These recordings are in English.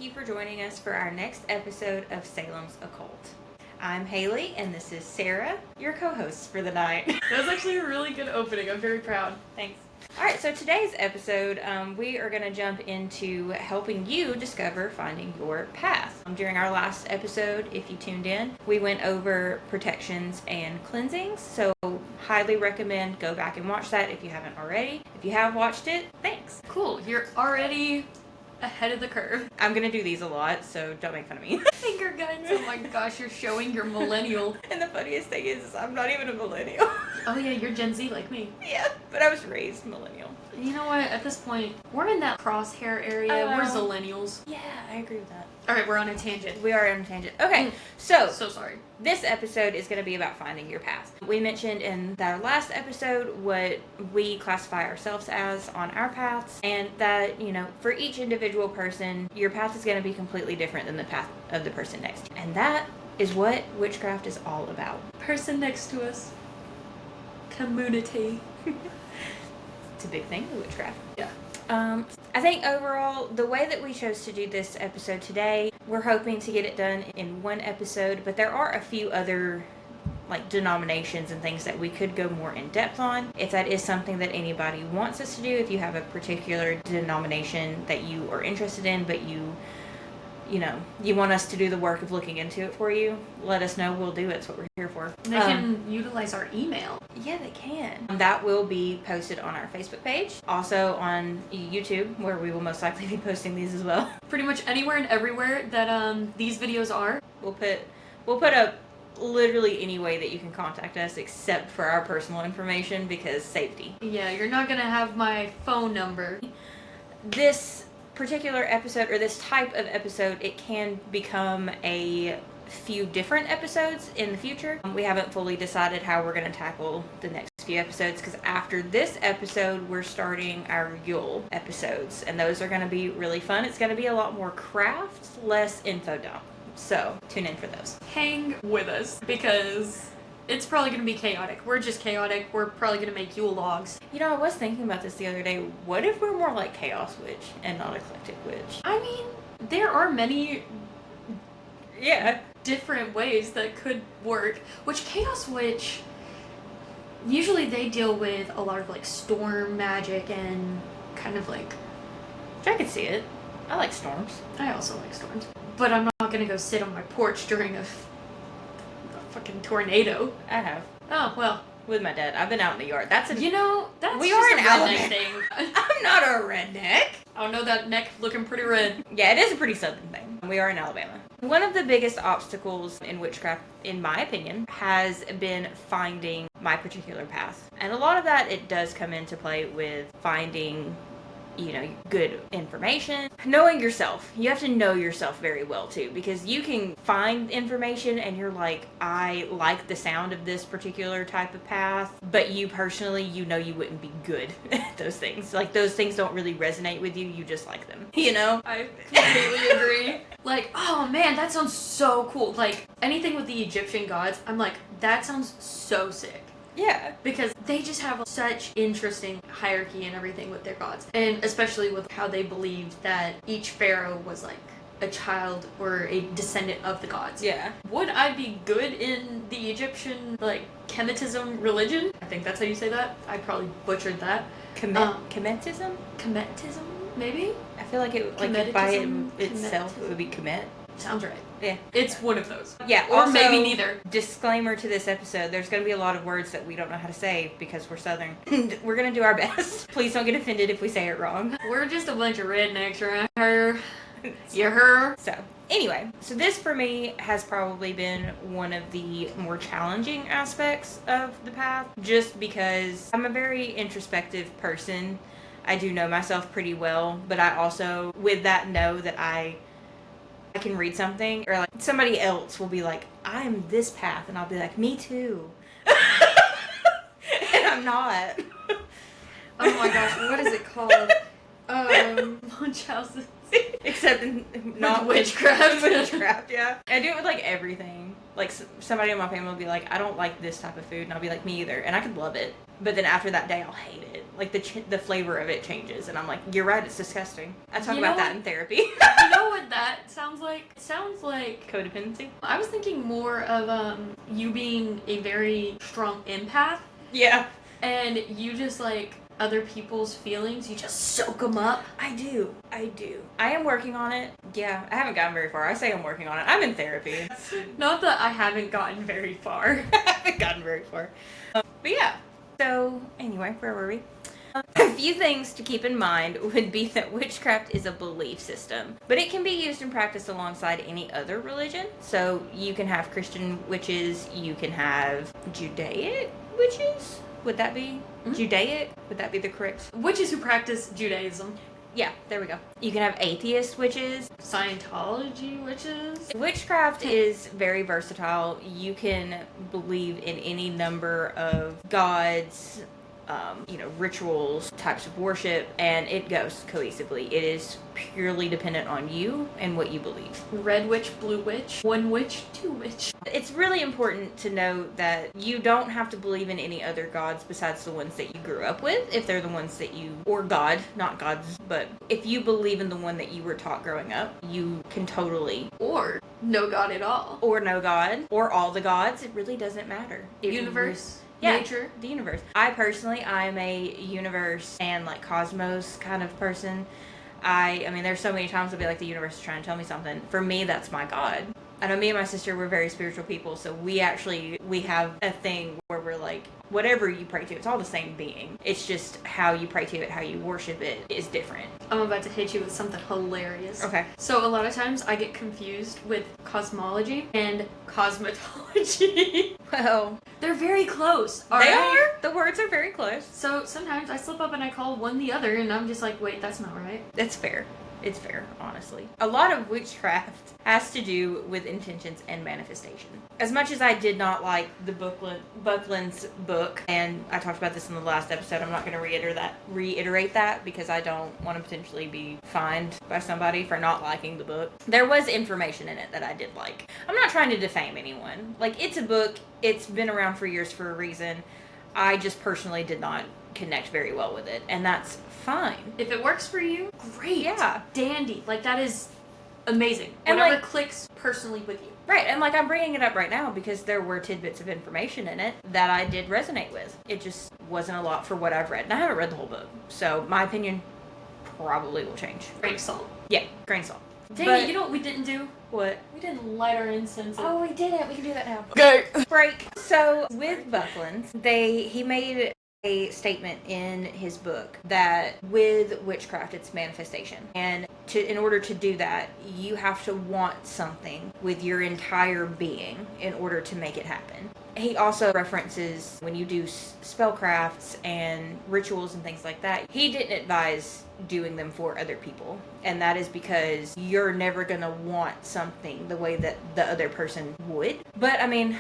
you for joining us for our next episode of Salem's Occult. I'm Haley, and this is Sarah, your co-host for the night. That was actually a really good opening. I'm very proud. Thanks. Alright, so today's episode, we are going to jump into helping you discover finding your path. During our last episode, if you tuned in, we went over protections and cleansings, so highly recommend go back and watch that if you haven't already. If you have watched it, thanks. Cool. You're already ahead of the curve. I'm going to do these a lot, so don't make fun of me. Finger guns. Oh my gosh, you're showing your millennial. And the funniest thing is I'm not even a millennial. Oh yeah, you're Gen Z like me. Yeah, but I was raised millennial. You know what? At this point, we're in that crosshair area. We're zillennials. Yeah, I agree with that. Alright, we're on a tangent. We are on a tangent. Okay, so sorry. This episode is going to be about finding your path. We mentioned in our last episode what we classify ourselves as on our paths, and that, you know, for each individual person, your path is going to be completely different than the path of the person next to you. And that is what witchcraft is all about. Person next to us. Community. It's a big thing with witchcraft. Yeah. I think overall, the way that we chose to do this episode today, we're hoping to get it done in one episode, but there are a few other denominations and things that we could go more in depth on. If that is something that anybody wants us to do, if you have a particular denomination that you are interested in, but you want us to do the work of looking into it for you, let us know. We'll do it. It's what we're here for. They can utilize our email. Yeah, they can. That will be posted on our Facebook page. Also on YouTube, where we will most likely be posting these as well. Pretty much anywhere and everywhere that these videos are. We'll put up literally any way that you can contact us except for our personal information, because safety. Yeah, you're not gonna have my phone number. This particular episode, or this type of episode, it can become a few different episodes in the future. We haven't fully decided how we're going to tackle the next few episodes, because after this episode we're starting our Yule episodes, and those are going to be really fun. It's going to be a lot more craft, less info dump, so tune in for those. Hang with us, because it's probably going to be chaotic. We're just chaotic. We're probably going to make Yule logs. You know, I was thinking about this the other day. What if we're more like Chaos Witch and not Eclectic Witch? I mean, there are many different ways that could work. Which Chaos Witch, usually they deal with a lot of storm magic and kind of I could see it. I like storms. I also like storms. But I'm not going to go sit on my porch during a fucking tornado. I have. Oh, well. With my dad. I've been out in the yard. That's we just are an a redneck thing. I'm not a redneck. I know that neck looking pretty red. Yeah, it is a pretty southern thing. We are in Alabama. One of the biggest obstacles in witchcraft, in my opinion, has been finding my particular path. And a lot of that, it does come into play with finding, good information. Knowing yourself. You have to know yourself very well, too, because you can find information and you're like, I like the sound of this particular type of path, but you personally, you wouldn't be good at those things. Those things don't really resonate with you. You just like them, I completely agree. Oh man, that sounds so cool. Anything with the Egyptian gods, I'm like, that sounds so sick. Yeah. Because they just have such interesting hierarchy and everything with their gods. And especially with how they believed that each pharaoh was a child or a descendant of the gods. Yeah. Would I be good in the Egyptian, Kemetism religion? I think that's how you say that. I probably butchered that. Kemetism? Kemetism, maybe? I feel like it, by itself, it would be Kemet. Sounds right. Yeah. It's one of those. Yeah. Or Also, maybe neither. Disclaimer to this episode, there's going to be a lot of words that we don't know how to say because we're Southern. We're going to do our best. Please don't get offended if we say it wrong. We're just a bunch of rednecks around here. You heard? So, anyway. So this for me has probably been one of the more challenging aspects of the path, just because I'm a very introspective person. I do know myself pretty well, but I also, with that, know that I can read something, or somebody else will be like, I'm this path, and I'll be like, me too. And I'm not. Oh my gosh, what is it called? Munchausen. Except not witchcraft. Witchcraft, yeah. I do it with everything. Somebody in my family will be like, I don't like this type of food, and I'll be like, me either, and I could love it. But then after that day, I'll hate it. The flavor of it changes, and I'm like, you're right, it's disgusting. I talk about that in therapy. You know what that sounds like? It sounds like Codependency? I was thinking more of you being a very strong empath. Yeah. And you just like other people's feelings, you just soak them up. I do. I am working on it. Yeah, I haven't gotten very far. I say I'm working on it. I'm in therapy. Not that I haven't gotten very far. I haven't gotten very far. But yeah. So, anyway, where were we? A few things to keep in mind would be that witchcraft is a belief system, but it can be used and practiced alongside any other religion. So you can have Christian witches, you can have Judaic witches. Would that be Judaic? Would that be the correct? Witches who practice Judaism. Yeah, there we go. You can have atheist witches. Scientology witches. Witchcraft is very versatile. You can believe in any number of gods, rituals, types of worship, and it goes cohesively. It is purely dependent on you and what you believe. Red witch, blue witch, one witch, two witch. It's really important to know that you don't have to believe in any other gods besides the ones that you grew up with, if they're the ones that you, or God, not gods, but if you believe in the one that you were taught growing up, you can totally. Or no god at all. Or no god, or all the gods, it really doesn't matter. Universe. Yeah, nature. The universe. I'm a universe and like cosmos kind of person. I mean, there's so many times I'll be like, the universe is trying to tell me something. For me, that's my God. I know me and my sister, we're very spiritual people, so we have a thing where we're like, whatever you pray to, it's all the same being. It's just how you pray to it, how you worship it is different. I'm about to hit you with something hilarious. Okay. So a lot of times I get confused with cosmology and cosmetology. Well, they're very close. They are. The words are very close. So sometimes I slip up and I call one the other, and I'm just like, wait, that's not right. That's fair. It's fair, honestly. A lot of witchcraft has to do with intentions and manifestation. As much as I did not like the Buckland's book, and I talked about this in the last episode, I'm not going to reiterate that because I don't want to potentially be fined by somebody for not liking the book. There was information in it that I did like. I'm not trying to defame anyone. Like, it's a book. It's been around for years for a reason. I just personally did not connect very well with it, and that's fine. If it works for you, great. Yeah. Dandy. Like, that is amazing. And whatever like, clicks personally with you. Right, and like, I'm bringing it up right now because there were tidbits of information in it that I did resonate with. It just wasn't a lot for what I've read, and I haven't read the whole book, so my opinion probably will change. Grain of salt. Yeah, grain of salt. Dang it, you know what we didn't do? What? We didn't light our incense. Oh, we didn't. We can do that now. Okay. Break. So, with Buckland's, he made a statement in his book that with witchcraft it's manifestation, and in order to do that you have to want something with your entire being in order to make it happen. He also references when you do spellcrafts and rituals and things like that, he didn't advise doing them for other people, and that is because you're never gonna want something the way that the other person would. But I mean,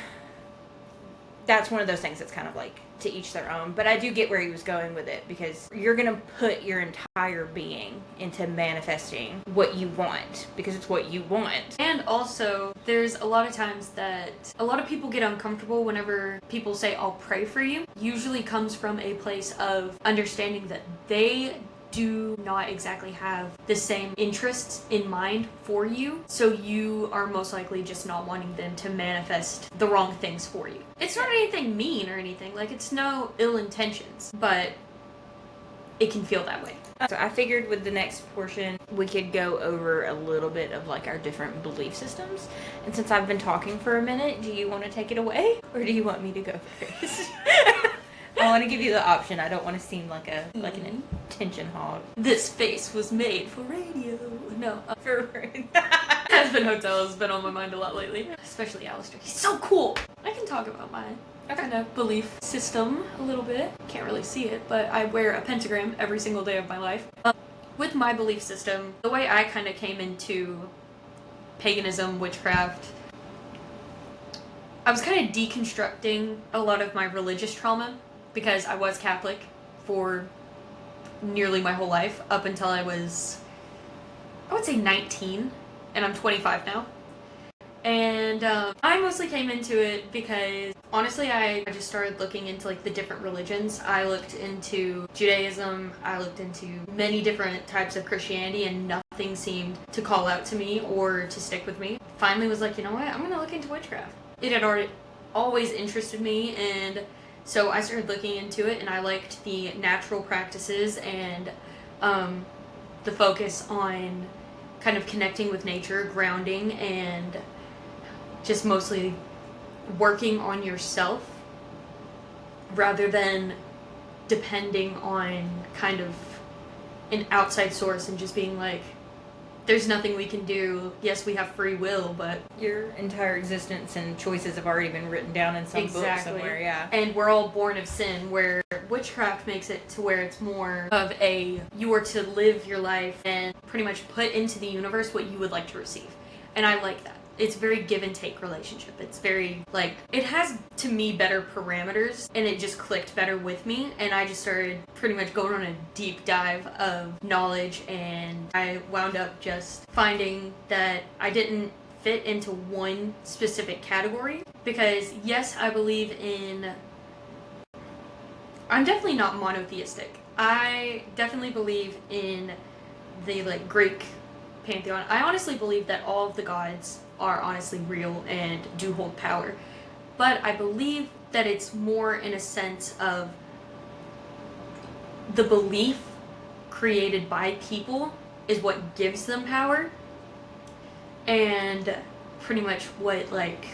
that's one of those things that's kind of like to each their own. But I do get where he was going with it, because you're going to put your entire being into manifesting what you want, because it's what you want. And also, there's a lot of times that a lot of people get uncomfortable whenever people say, I'll pray for you. Usually comes from a place of understanding that they do not exactly have the same interests in mind for you, so you are most likely just not wanting them to manifest the wrong things for you. It's not anything mean or anything, like, it's no ill intentions, but it can feel that way. So I figured with the next portion we could go over a little bit of like our different belief systems, and since I've been talking for a minute, do you want to take it away or do you want me to go first? I want to give you the option. I don't want to seem like an attention hog. This face was made for radio. No, For Husband Hotel has been on my mind a lot lately. Especially Alistair. He's so cool! I can talk about my kind of belief system a little bit. Can't really see it, but I wear a pentagram every single day of my life. With my belief system, the way I kind of came into paganism, witchcraft, I was kind of deconstructing a lot of my religious trauma, because I was Catholic for nearly my whole life, up until I was, I would say 19, and I'm 25 now. And I mostly came into it because, honestly, I just started looking into, like, the different religions. I looked into Judaism, I looked into many different types of Christianity, and nothing seemed to call out to me or to stick with me. Finally was like, you know what, I'm gonna look into witchcraft. It had always interested me, and so I started looking into it, and I liked the natural practices and the focus on kind of connecting with nature, grounding, and just mostly working on yourself rather than depending on kind of an outside source and just being like, there's nothing we can do. Yes, we have free will, but your entire existence and choices have already been written down in some book somewhere, yeah. And we're all born of sin, where witchcraft makes it to where it's more of a, you are to live your life and pretty much put into the universe what you would like to receive. And I like that. It's a very give and take relationship. It's very, like, it has, to me, better parameters, and it just clicked better with me, and I just started pretty much going on a deep dive of knowledge, and I wound up just finding that I didn't fit into one specific category, because, yes, I believe in... I'm definitely not monotheistic. I definitely believe in the, like, Greek pantheon. I honestly believe that all of the gods are honestly real and do hold power. But I believe that it's more in a sense of the belief created by people is what gives them power, and pretty much what, like,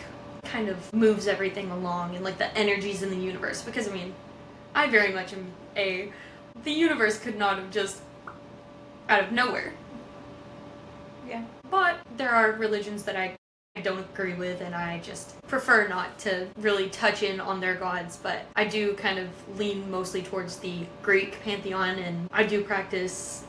kind of moves everything along, and, like, the energies in the universe. Because, I mean, I very much am the universe could not have just out of nowhere. Yeah. But there are religions that I don't agree with, and I just prefer not to really touch in on their gods, but I do kind of lean mostly towards the Greek pantheon, and I do practice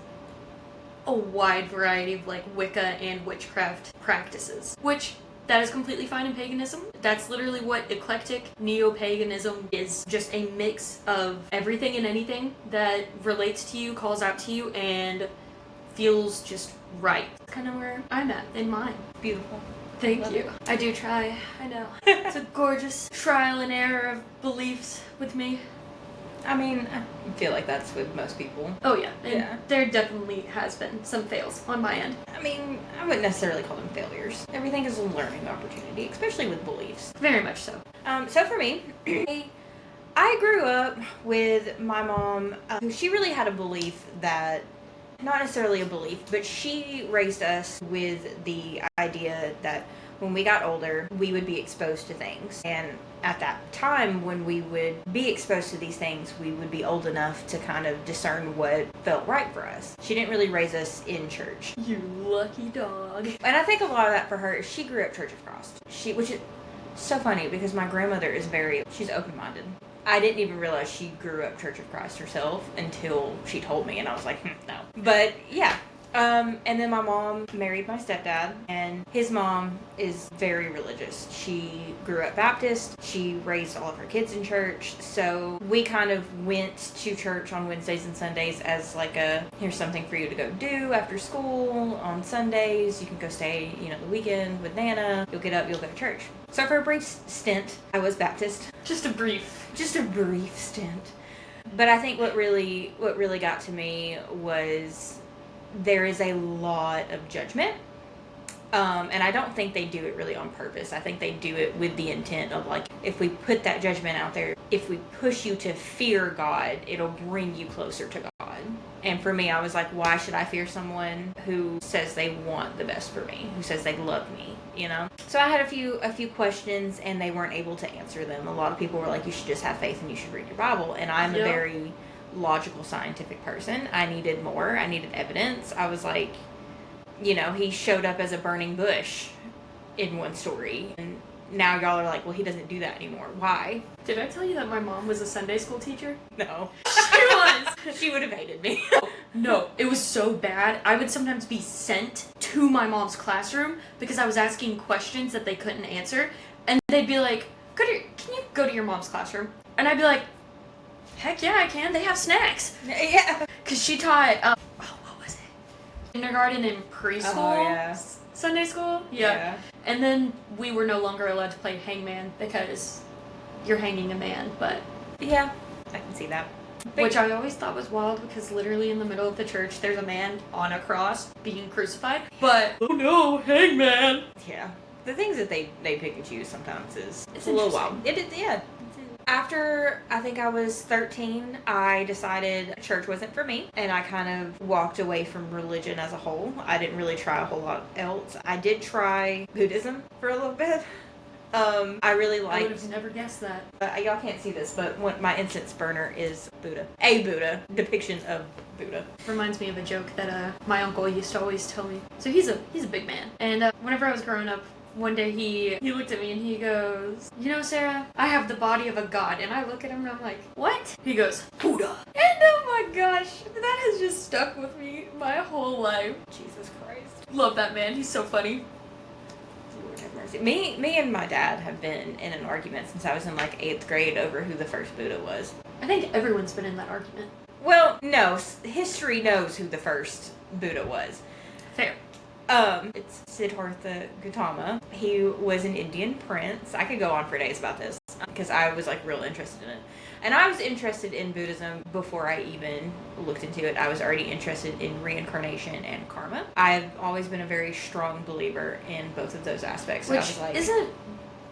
a wide variety of, like, Wicca and witchcraft practices, which that is completely fine in paganism. That's literally what eclectic neo-paganism is. Just a mix of everything and anything that relates to you, calls out to you, and feels just right. That's kind of where I'm at in mine. Beautiful. Thank you. I do try. I know. It's a gorgeous trial and error of beliefs with me. I mean, I feel like that's with most people. Oh yeah. And Yeah. there definitely has been some fails on my end. I mean, I wouldn't necessarily call them failures. Everything is a learning opportunity, especially with beliefs. Very much so. So for me, I grew up with my mom, who she really had a belief that, not necessarily a belief, but she raised us with the idea that when we got older, we would be exposed to things. And at that time, when we would be exposed to these things, we would be old enough to kind of discern what felt right for us. She didn't really raise us in church. You lucky dog. And I think a lot of that for her is she grew up Church of Christ. Which is so funny because my grandmother is she's open-minded. I didn't even realize she grew up Church of Christ herself until she told me, and I was like, no. But yeah. And then my mom married my stepdad, and his mom is very religious. She grew up Baptist. She raised all of her kids in church. So we kind of went to church on Wednesdays and Sundays as like here's something for you to go do after school on Sundays. You can go stay, the weekend with Nana. You'll get up, you'll go to church. So for a brief stint, I was Baptist. Just a brief stint. But I think what really got to me was there is a lot of judgment. And I don't think they do it really on purpose. I think they do it with the intent of, like, if we put that judgment out there, if we push you to fear God, it'll bring you closer to God. And for me, I was like, why should I fear someone who says they want the best for me, who says they love me, So I had a few questions, and they weren't able to answer them. A lot of people were like, you should just have faith and you should read your Bible. And I'm a very logical, scientific person. I needed more. I needed evidence. I was like, he showed up as a burning bush in one story. And now y'all are like, well, he doesn't do that anymore. Why? Did I tell you that my mom was a Sunday school teacher? No. She was. She would have hated me. No, it was so bad. I would sometimes be sent to my mom's classroom because I was asking questions that they couldn't answer. And they'd be like, can you go to your mom's classroom? And I'd be like, heck yeah, I can. They have snacks. Yeah. Because she taught, what was it? Kindergarten and preschool. Oh, yeah. Sunday school? Yeah. And then we were no longer allowed to play hangman because you're hanging a man, but... Yeah, I can see that. Which I always thought was wild because literally in the middle of the church there's a man on a cross being crucified. But, oh no, hangman! Yeah. The things that they pick and choose sometimes is It's a little wild. Yeah. After I think I was 13, I decided church wasn't for me, and I kind of walked away from religion as a whole. I didn't really try a whole lot else. I did try Buddhism for a little bit. I really liked... I would have never guessed that. Y'all can't see this, but my incense burner is Buddha. A Buddha. Depiction of Buddha. Reminds me of a joke that my uncle used to always tell me. So he's a big man. And whenever I was growing up, one day he looked at me and he goes, you know, Sarah, I have the body of a god. And I look at him and I'm like, what? He goes, Buddha. And oh my gosh, that has just stuck with me my whole life. Jesus Christ. Love that man. He's so funny. Lord have mercy. Me and my dad have been in an argument since I was in like 8th grade over who the first Buddha was. I think everyone's been in that argument. Well, no. History knows who the first Buddha was. Fair. It's Siddhartha Gautama. He was an Indian prince. I could go on for days about this because I was like real interested in it. And I was interested in Buddhism before I even looked into it. I was already interested in reincarnation and karma. I've always been a very strong believer in both of those aspects. Which I was like,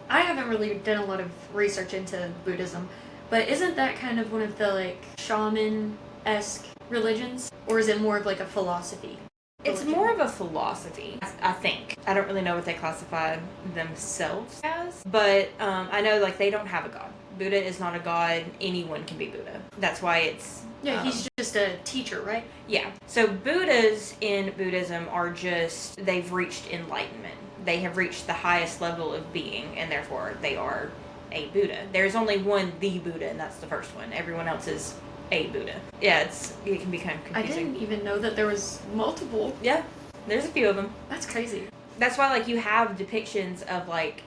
I haven't really done a lot of research into Buddhism, but isn't that kind of one of the like shaman-esque religions? Or is it more of like a philosophy? It's more of a philosophy, I think. I don't really know what they classify themselves as, but I know like they don't have a god. Buddha is not a god. Anyone can be Buddha. That's why it's... Yeah, he's just a teacher, right? Yeah. So Buddhas in Buddhism are just... They've reached enlightenment. They have reached the highest level of being, and therefore they are a Buddha. There's only one the Buddha, and that's the first one. Everyone else is... a Buddha. Yeah, it can be kind of confusing. I didn't even know that there was multiple. Yeah, there's a few of them. That's crazy. That's why, like, you have depictions of, like,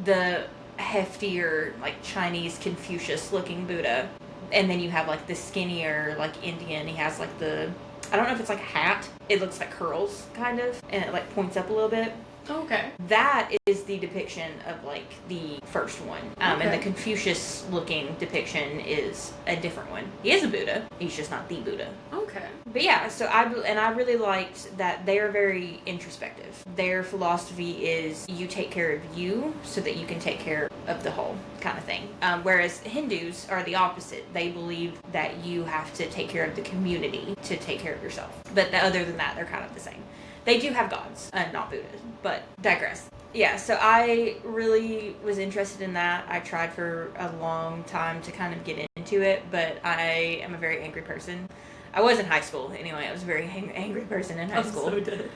the heftier, like, Chinese Confucius-looking Buddha. And then you have, like, the skinnier, like, Indian. He has, like, the... I don't know if it's, like, a hat. It looks like curls, kind of. And it, like, points up a little bit. Okay. That is the depiction of, like, the first one. And the Confucius-looking depiction is a different one. He is a Buddha. He's just not the Buddha. Okay. But yeah, so I really liked that they are very introspective. Their philosophy is you take care of you so that you can take care of the whole kind of thing. Whereas Hindus are the opposite. They believe that you have to take care of the community to take care of yourself. But other than that, they're kind of the same. They do have gods, not Buddhas, but digress. Yeah, so I really was interested in that. I tried for a long time to kind of get into it, but I am a very angry person. I was in high school anyway. I was a very angry person in high school. So dead.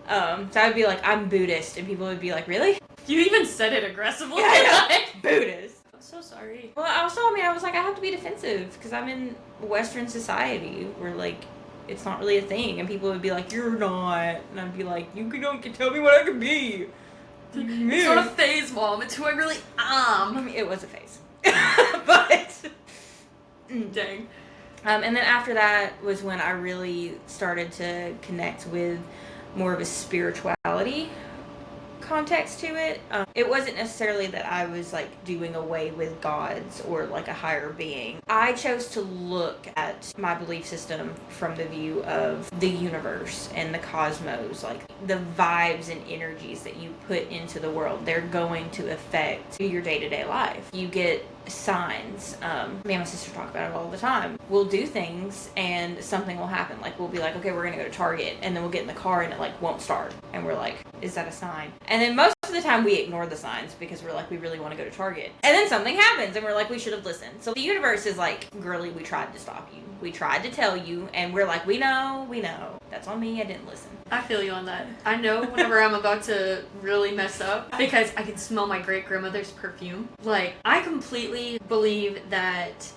So I would be like, I'm Buddhist, and people would be like, really? You even said it aggressively. Like, Buddhist. I'm so sorry. Well, also, I was like, I have to be defensive because I'm in Western society where, like, it's not really a thing, and people would be like, you're not, and I'd be like, you can tell me what I can be. It's not a phase, Mom. It's who I really am. I mean, it was a phase. But... Dang. And then after that was when I really started to connect with more of a spirituality context to it. It wasn't necessarily that I was like doing away with gods or like a higher being. I chose to look at my belief system from the view of the universe and the cosmos, like the vibes and energies that you put into the world. They're going to affect your day-to-day life. You get signs. Me and my sister talk about it all the time. We'll do things and something will happen. Like we'll be like, okay, we're gonna go to Target, and then we'll get in the car and it like won't start, and we're like, is that a sign? And then most of the time we ignore the signs because we're like, we really want to go to Target, and then something happens and we're like, we should have listened. So the universe is like, girly, we tried to stop you, we tried to tell you, and we're like, we know, that's on me, I didn't listen. I feel you on that. I know whenever I'm about to really mess up because I can smell my great-grandmother's perfume. Like, I completely believe that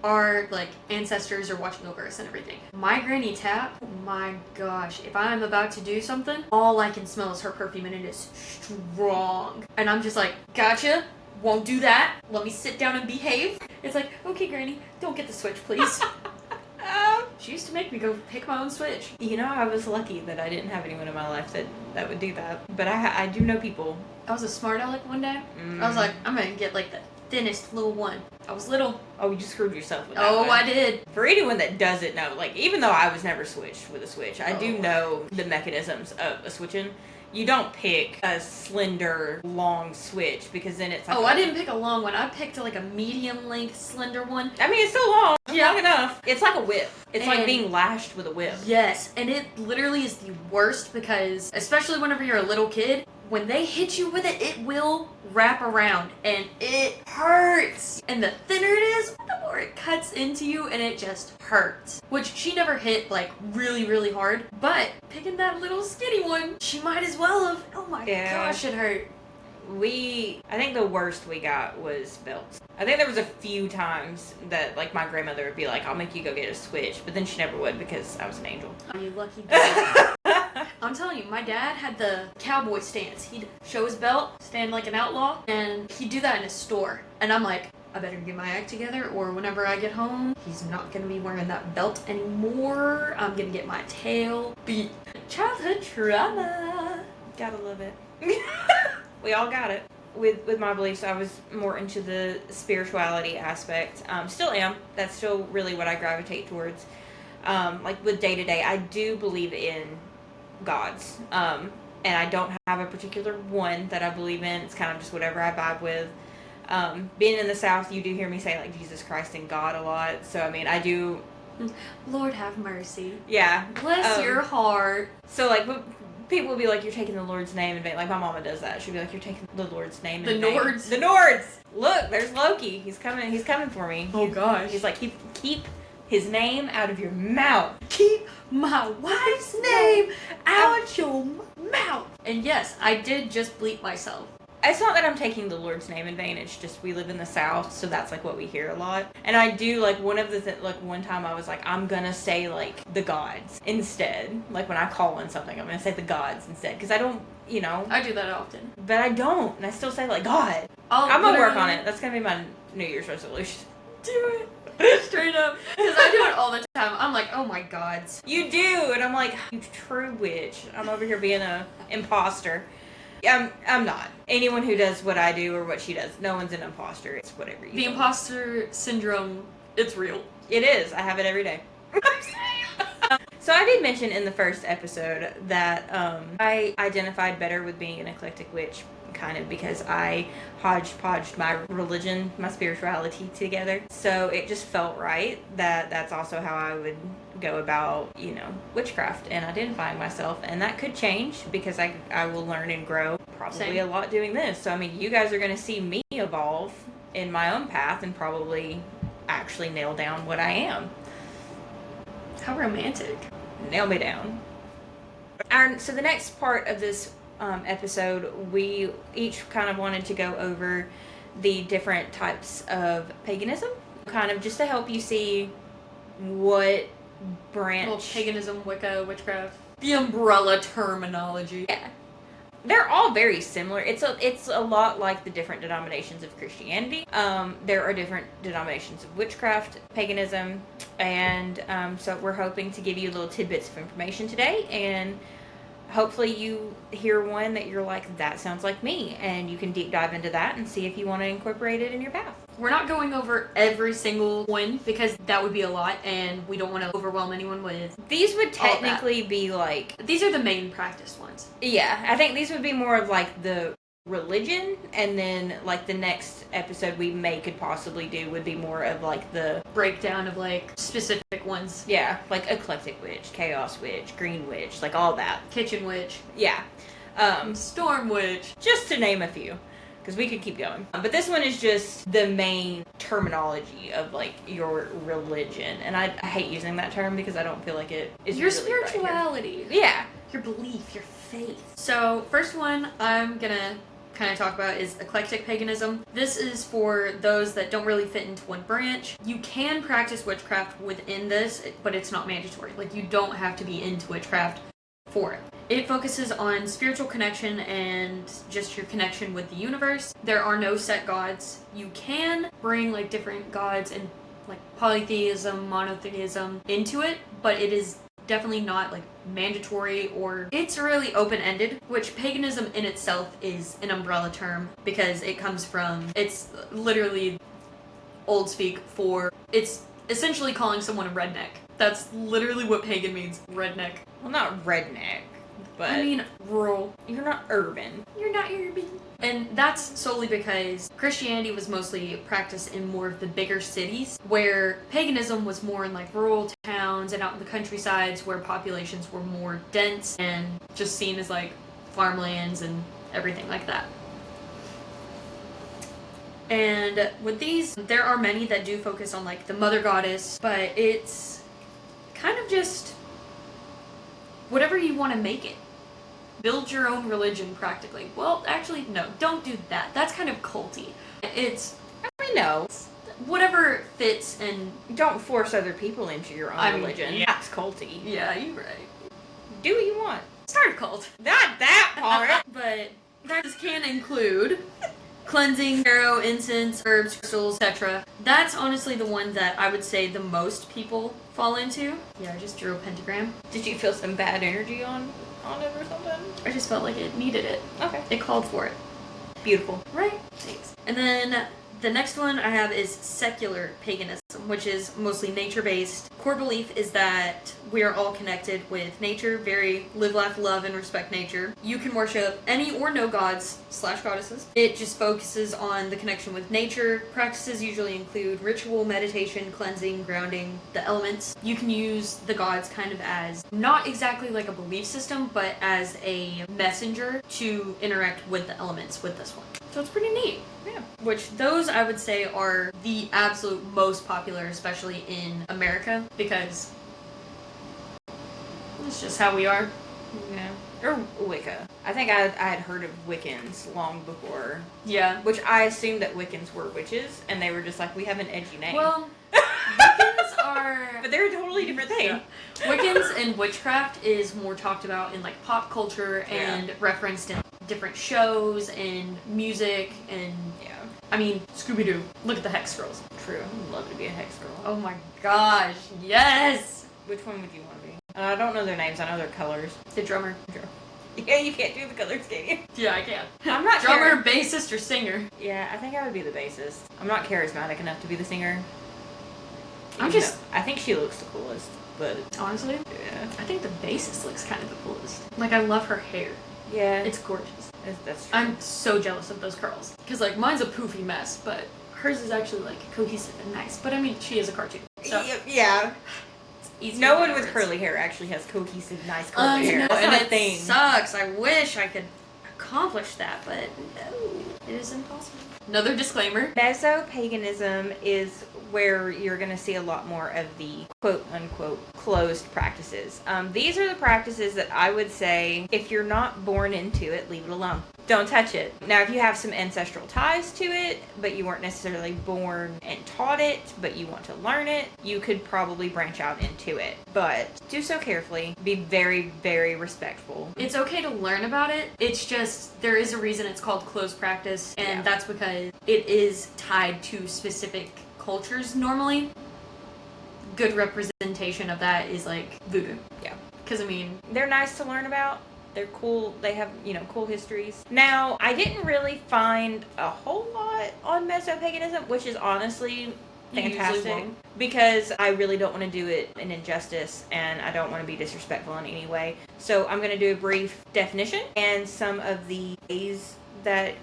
our, like, ancestors are watching over us and everything. My Granny Tap, oh my gosh, if I'm about to do something, all I can smell is her perfume, and it is strong. And I'm just like, gotcha, won't do that. Let me sit down and behave. It's like, okay, Granny, don't get the switch, please. She used to make me go pick my own switch. You know, I was lucky that I didn't have anyone in my life that would do that. But I do know people. I was a smart aleck one day. I was like, I'm gonna get like the thinnest little one. I was little. Oh, you screwed yourself with that Oh, one. I did. For anyone that doesn't know, like, even though I was never switched with a switch, I do know the mechanisms of a switching. You don't pick a slender, long switch because then it's like... Oh, I didn't pick a long one. I picked like a medium-length, slender one. I mean, it's still long. Yeah. Long enough. It's like a whip. It's like And- being lashed with a whip. Yes, and it literally is the worst because, especially whenever you're a little kid, when they hit you with it, it will wrap around and it hurts. And the thinner it is, the more it cuts into you and it just hurts. Which she never hit like really, really hard, but picking that little skinny one, she might as well have. Oh my gosh, it hurt. I think the worst we got was belts. I think there was a few times that, like, my grandmother would be like, I'll make you go get a switch, but then she never would because I was an angel. Oh, you lucky dog. I'm telling you, my dad had the cowboy stance. He'd show his belt, stand like an outlaw, and he'd do that in a store. And I'm like, I better get my act together, or whenever I get home, he's not gonna be wearing that belt anymore. I'm gonna get my tail beat. Childhood trauma. Gotta love it. We all got it. With my beliefs, I was more into the spirituality aspect. Still am. That's still really what I gravitate towards. Like with day to day, I do believe in gods. And I don't have a particular one that I believe in. It's kind of just whatever I vibe with. Being in the South, you do hear me say like Jesus Christ and God a lot. So I mean, I do. Lord have mercy. Yeah. Bless your heart. So like, people will be like, you're taking the Lord's name in vain. Like, my mama does that. She'll be like, you're taking the Lord's name in vain. Nords. The Nords! Look, there's Loki. He's coming for me. Oh, gosh. He's like, keep his name out of your mouth. Keep my wife's name out your mouth. And yes, I did just bleep myself. It's not that I'm taking the Lord's name in vain. It's just we live in the South, so that's like what we hear a lot. And I do like one time I was like, I'm gonna say like the gods instead. Like when I call on something, I'm gonna say the gods instead because I don't, you know. I do that often, but I don't, and I still say like God. I'm gonna work on it. That's gonna be my New Year's resolution. Do it straight up because I do it all the time. I'm like, oh my gods. You do, and I'm like, you true witch. I'm over here being a imposter. I'm not. Anyone who does what I do or what she does, no one's an imposter. It's whatever you The do. imposter syndrome, it's real. It is. I have it every day. So I did mention in the first episode that I identified better with being an eclectic witch, kind of because I hodgepodged my religion, my spirituality together. So it just felt right that that's also how I would go about, you know, witchcraft and identifying myself. And that could change because I will learn and grow probably a lot doing this. So, I mean, you guys are going to see me evolve in my own path and probably actually nail down what I am. How romantic. Nail me down. So the next part of this episode, we each kind of wanted to go over the different types of paganism, kind of just to help you see what branch. Well, paganism, Wicca, witchcraft. The umbrella terminology. Yeah. They're all very similar. It's a lot like the different denominations of Christianity. There are different denominations of witchcraft, paganism, and so we're hoping to give you little tidbits of information today, and hopefully you hear one that you're like, that sounds like me, and you can deep dive into that and see if you want to incorporate it in your path. We're not going over every single one because that would be a lot and we don't want to overwhelm anyone with. These would technically be like... These are the main practice ones. Yeah, I think these would be more of like the religion, and then like the next episode we could possibly do would be more of like the breakdown of like specific ones. Yeah, like eclectic witch, chaos witch, green witch, like all that. Kitchen witch. Yeah. Storm witch. Just to name a few, because we could keep going. But this one is just the main terminology of like your religion, and I hate using that term because I don't feel like it is your really spirituality. Right here. Yeah. Your belief, your faith. So first one I'm gonna kind of talk about is eclectic paganism. This is for those that don't really fit into one branch. You can practice witchcraft within this, but it's not mandatory. Like, you don't have to be into witchcraft for it. It focuses on spiritual connection and just your connection with the universe. There are no set gods. You can bring like different gods and like polytheism, monotheism into it, but it is definitely not like mandatory, or it's really open-ended, which paganism in itself is an umbrella term because it comes from, it's literally old speak for, it's essentially calling someone a redneck. That's literally what pagan means, redneck. Well, not redneck, but I mean rural. you're not urban. You're not urban. And that's solely because Christianity was mostly practiced in more of the bigger cities, where paganism was more in like rural towns and out in the countrysides where populations were more dense and just seen as like farmlands and everything like that. And with these, there are many that do focus on like the mother goddess, but it's kind of just whatever you want to make it. Build your own religion, practically. Well, actually, no, don't do that. That's kind of culty. It's, I know. whatever fits and... Don't force other people into your own religion. Yeah. That's culty. Yeah, you're right. Do what you want. Start a cult. Not that part. But that can include cleansing, tarot, incense, herbs, crystals, etc. That's honestly the one that I would say the most people fall into. Yeah, I just drew a pentagram. Did you feel some bad energy on it or something? I just felt like it needed it. Okay. It called for it. Beautiful. Right. Thanks. And then the next one I have is secular paganism, which is mostly nature-based. Core belief is that we are all connected with nature, very live, laugh, love, and respect nature. You can worship any or no gods / goddesses. It just focuses on the connection with nature. Practices usually include ritual, meditation, cleansing, grounding, the elements. You can use the gods kind of as not exactly like a belief system, but as a messenger to interact with the elements with this one. So it's pretty neat. Yeah. Which those I would say are the absolute most popular, especially in America, because it's just how we are. Yeah. Or Wicca. I think I had heard of Wiccans long before. Yeah. Which I assumed that Wiccans were witches, and they were just like, we have an edgy name. Well, Wiccans are... But they're a totally different thing. Yeah. Wiccans and witchcraft is more talked about in like pop culture and referenced in different shows and music and I mean, Scooby-Doo. Look at the Hex Girls. True. I'd love to be a Hex Girl. Oh my gosh, yes! Which one would you want to be? I don't know their names. I know their colors. The drummer. Yeah, you can't do the colors, can you? Yeah, I can. I'm not drummer, bassist, or singer. Yeah, I think I would be the bassist. I'm not charismatic enough to be the singer. I think she looks the coolest, but... Honestly? Yeah. I think the bassist looks kind of the coolest. Like, I love her hair. Yeah. It's gorgeous. That's true. I'm so jealous of those curls. Because, like, mine's a poofy mess, but hers is actually, like, cohesive and nice. But, I mean, she is a cartoon. So. Yeah. It's no one with curly hair actually has cohesive, nice curly hair. That's and not it a thing. Sucks. I wish I could accomplish that, but no, it is impossible. Another disclaimer. Mesopaganism is where you're going to see a lot more of the quote-unquote closed practices. These are the practices that I would say, if you're not born into it, leave it alone. Don't touch it. Now, if you have some ancestral ties to it, but you weren't necessarily born and taught it, but you want to learn it, you could probably branch out into it. But do so carefully. Be very, very respectful. It's okay to learn about it. It's just, there is a reason it's called closed practice, and that's because it is tied to specific cultures normally. Good representation of that is like voodoo. Yeah. Because, I mean... They're nice to learn about. They're cool. They have, cool histories. Now, I didn't really find a whole lot on Mesopaganism, which is honestly fantastic. Because I really don't want to do it an injustice, and I don't want to be disrespectful in any way. So I'm going to do a brief definition and some of the things that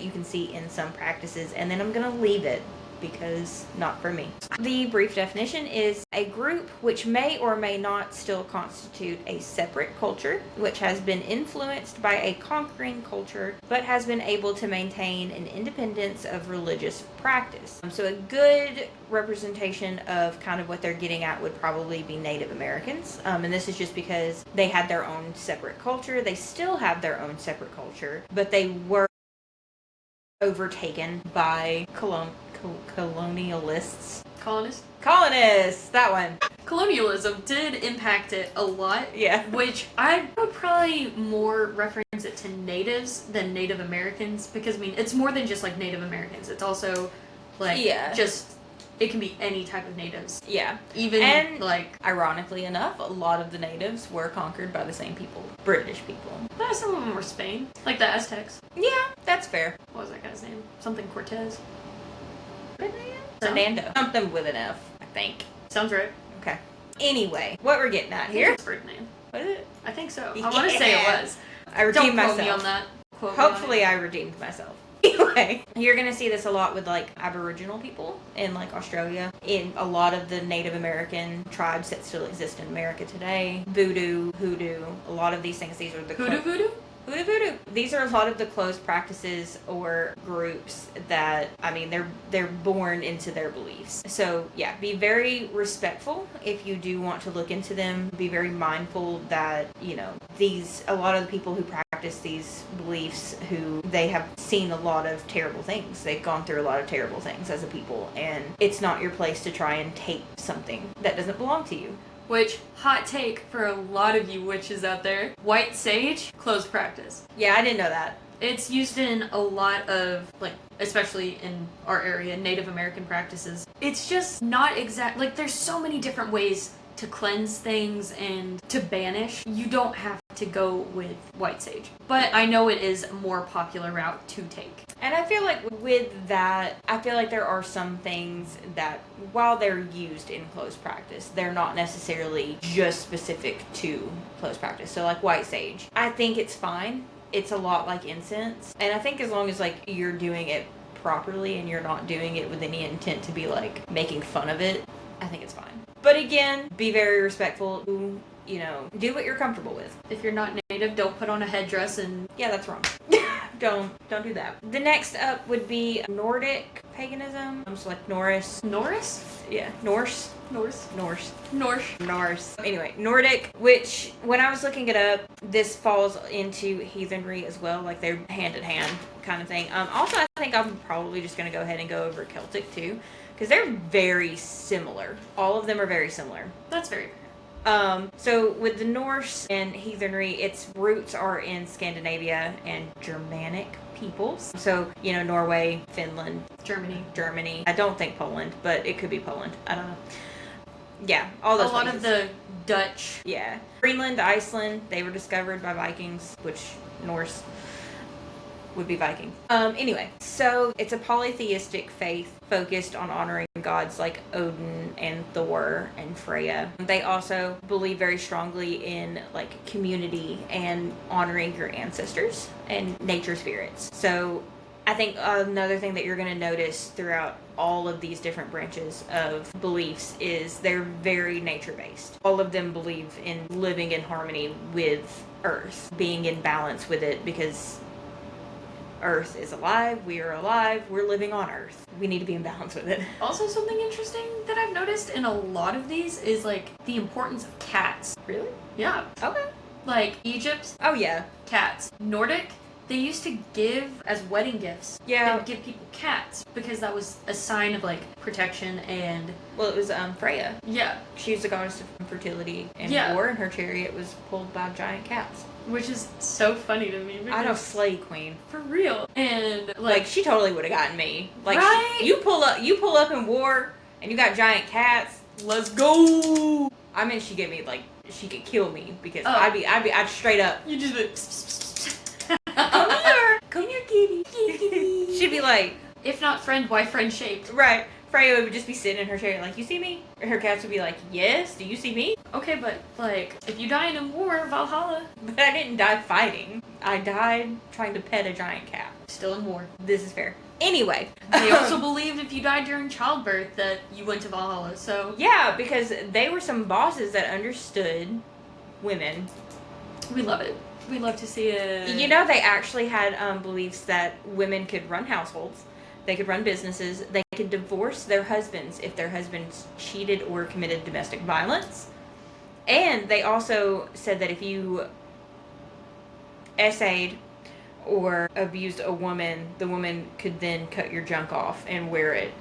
you can see in some practices, and then I'm going to leave it because not for me. The brief definition is a group which may or may not still constitute a separate culture, which has been influenced by a conquering culture, but has been able to maintain an independence of religious practice. So a good representation of kind of what they're getting at would probably be Native Americans. And this is just because they had their own separate culture. They still have their own separate culture, but they were overtaken by colonialists. Colonists! That one. Colonialism did impact it a lot. Yeah. Which I would probably more reference it to natives than Native Americans, because, I mean, it's more than just, like, Native Americans. It's also, like, just it can be any type of natives. Yeah. Even, And like... ironically enough, a lot of the natives were conquered by the same people. British people. some of them were Spain. Like the Aztecs. Yeah, that's fair. What was that guy's name? Something Cortez. Fernando. Something with an F, I think. Sounds right. Okay. Anyway, what we're getting at I think here. it's Ferdinand. What is it? I think so. Yeah. I want to say it was. I redeemed Don't quote myself. me on that. Quote me on Hopefully it. I redeemed myself. Anyway, you're going to see this a lot with like Aboriginal people in like Australia, in a lot of the Native American tribes that still exist in America today. Voodoo, hoodoo, a lot of these things, these are the Hoodoo voodoo? Voodoo. These are a lot of the closed practices or groups that, I mean, they're born into their beliefs. So yeah, be very respectful if you do want to look into them. Be very mindful that, you know, a lot of the people who practice these beliefs, who they have seen a lot of terrible things. They've gone through a lot of terrible things as a people, and it's not your place to try and take something that doesn't belong to you. Which, hot take for a lot of you witches out there, white sage, closed practice. Yeah, I didn't know that. It's used in a lot of, like, especially in our area, Native American practices. It's just not exact, like, there's so many different ways to cleanse things and to banish. You don't have to go with white sage. But I know it is a more popular route to take. And I feel like with that, I feel like there are some things that, while they're used in closed practice, they're not necessarily just specific to closed practice. So like white sage, I think it's fine. It's a lot like incense. And I think as long as like you're doing it properly and you're not doing it with any intent to be like making fun of it, I think it's fine. But again, be very respectful. You know, do what you're comfortable with. If you're not native, don't put on a headdress and... Yeah, that's wrong. Don't do that. The next up would be Nordic paganism. So like Norse. Norris? Yeah, Norse. Norse. Norse. Norse. Norse. Anyway, Nordic, which when I was looking it up, this falls into heathenry as well, like they're hand in hand kind of thing. Also, I think I'm probably just going to go ahead and go over Celtic too, because they're very similar. All of them are very similar. That's very fair. So with the Norse and heathenry, its roots are in Scandinavia and Germanic peoples. So, you know, Norway, Finland, Germany. I don't think Poland, but it could be Poland. I don't know. Yeah, all those places. Of the Dutch. Yeah. Greenland, Iceland, they were discovered by Vikings, which Norse would be Viking. Anyway, so it's a polytheistic faith focused on honoring gods like Odin and Thor and Freya. They also believe very strongly in like community and honoring your ancestors and nature spirits. So I think another thing that you're going to notice throughout all of these different branches of beliefs is they're very nature-based. All of them believe in living in harmony with Earth, being in balance with it, because Earth is alive, we are alive, we're living on Earth. We need to be in balance with it. Also, something interesting that I've noticed in a lot of these is like the importance of cats. Really? Yeah. Okay. Like Egypt. Oh yeah. Cats. Nordic. They used to give as wedding gifts. Yeah. They would give people cats because that was a sign of like protection and... Well, it was Freya. Yeah. She was the goddess of fertility and war, and her chariot was pulled by giant cats. Which is so funny to me. I know, slay queen. For real. And like she totally would have gotten me. Like right? You pull up in war and you got giant cats. Let's go. I mean, she gave me like she could kill me because I'd straight up. You just be, come here, kitty. She'd be like, if not friend, why friend shaped? Right. Freya would just be sitting in her chair like, you see me? Her cats would be like, yes, do you see me? Okay, but like, if you die in a war, Valhalla. But I didn't die fighting. I died trying to pet a giant cat. Still in war. This is fair. Anyway. They also believed if you died during childbirth that you went to Valhalla, so... Yeah, because they were some bosses that understood women. We love it. We love to see it. You know, they actually had beliefs that women could run households. They could run businesses. They could divorce their husbands if their husbands cheated or committed domestic violence. And they also said that if you essayed or abused a woman, the woman could then cut your junk off and wear it.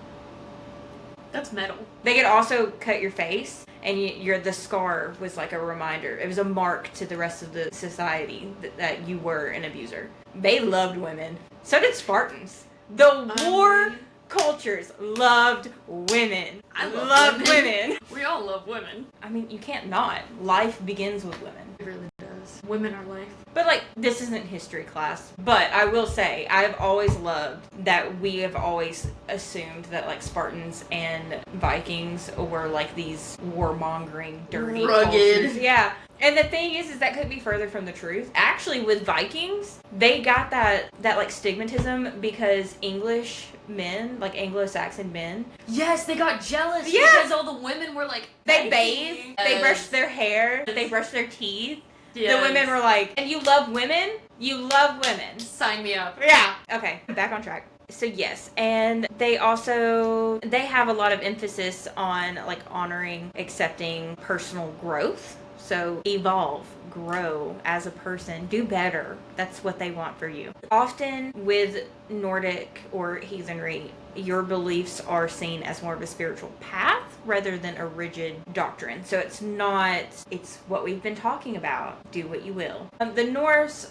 That's metal. They could also cut your face, and the scar was like a reminder. It was a mark to the rest of the society that you were an abuser. They loved women. So did Spartans. The war cultures loved women. I love loved women. We all love women. I mean, you can't not. Life begins with women. It really does. Women are life. But, like, this isn't history class. But I will say, I've always loved that we have always assumed that, like, Spartans and Vikings were, like, these warmongering, dirty rugged cultures. Yeah. And the thing is that could be further from the truth. Actually, with Vikings, they got that like, stigmatism because English men, like, Anglo-Saxon men. Yes, they got jealous because all the women were, like, They bathed, they brushed their hair, they brushed their teeth. Yes. The women were like, and you love women? You love women. Sign me up. Yeah. Okay, back on track. So yes, and they have a lot of emphasis on, like, honoring, accepting personal growth. So evolve, grow as a person, do better. That's what they want for you. Often with Nordic or heathenry, your beliefs are seen as more of a spiritual path rather than a rigid doctrine. So it's what we've been talking about. Do what you will. The Norse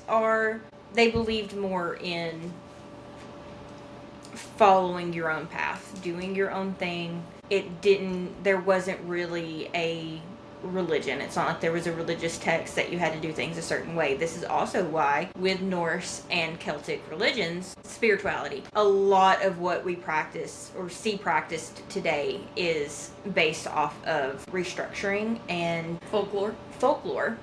they believed more in following your own path, doing your own thing. There wasn't really a religion. It's not like there was a religious text that you had to do things a certain way. This is also why with Norse and Celtic religions, spirituality, a lot of what we practice or see practiced today is based off of restructuring and folklore,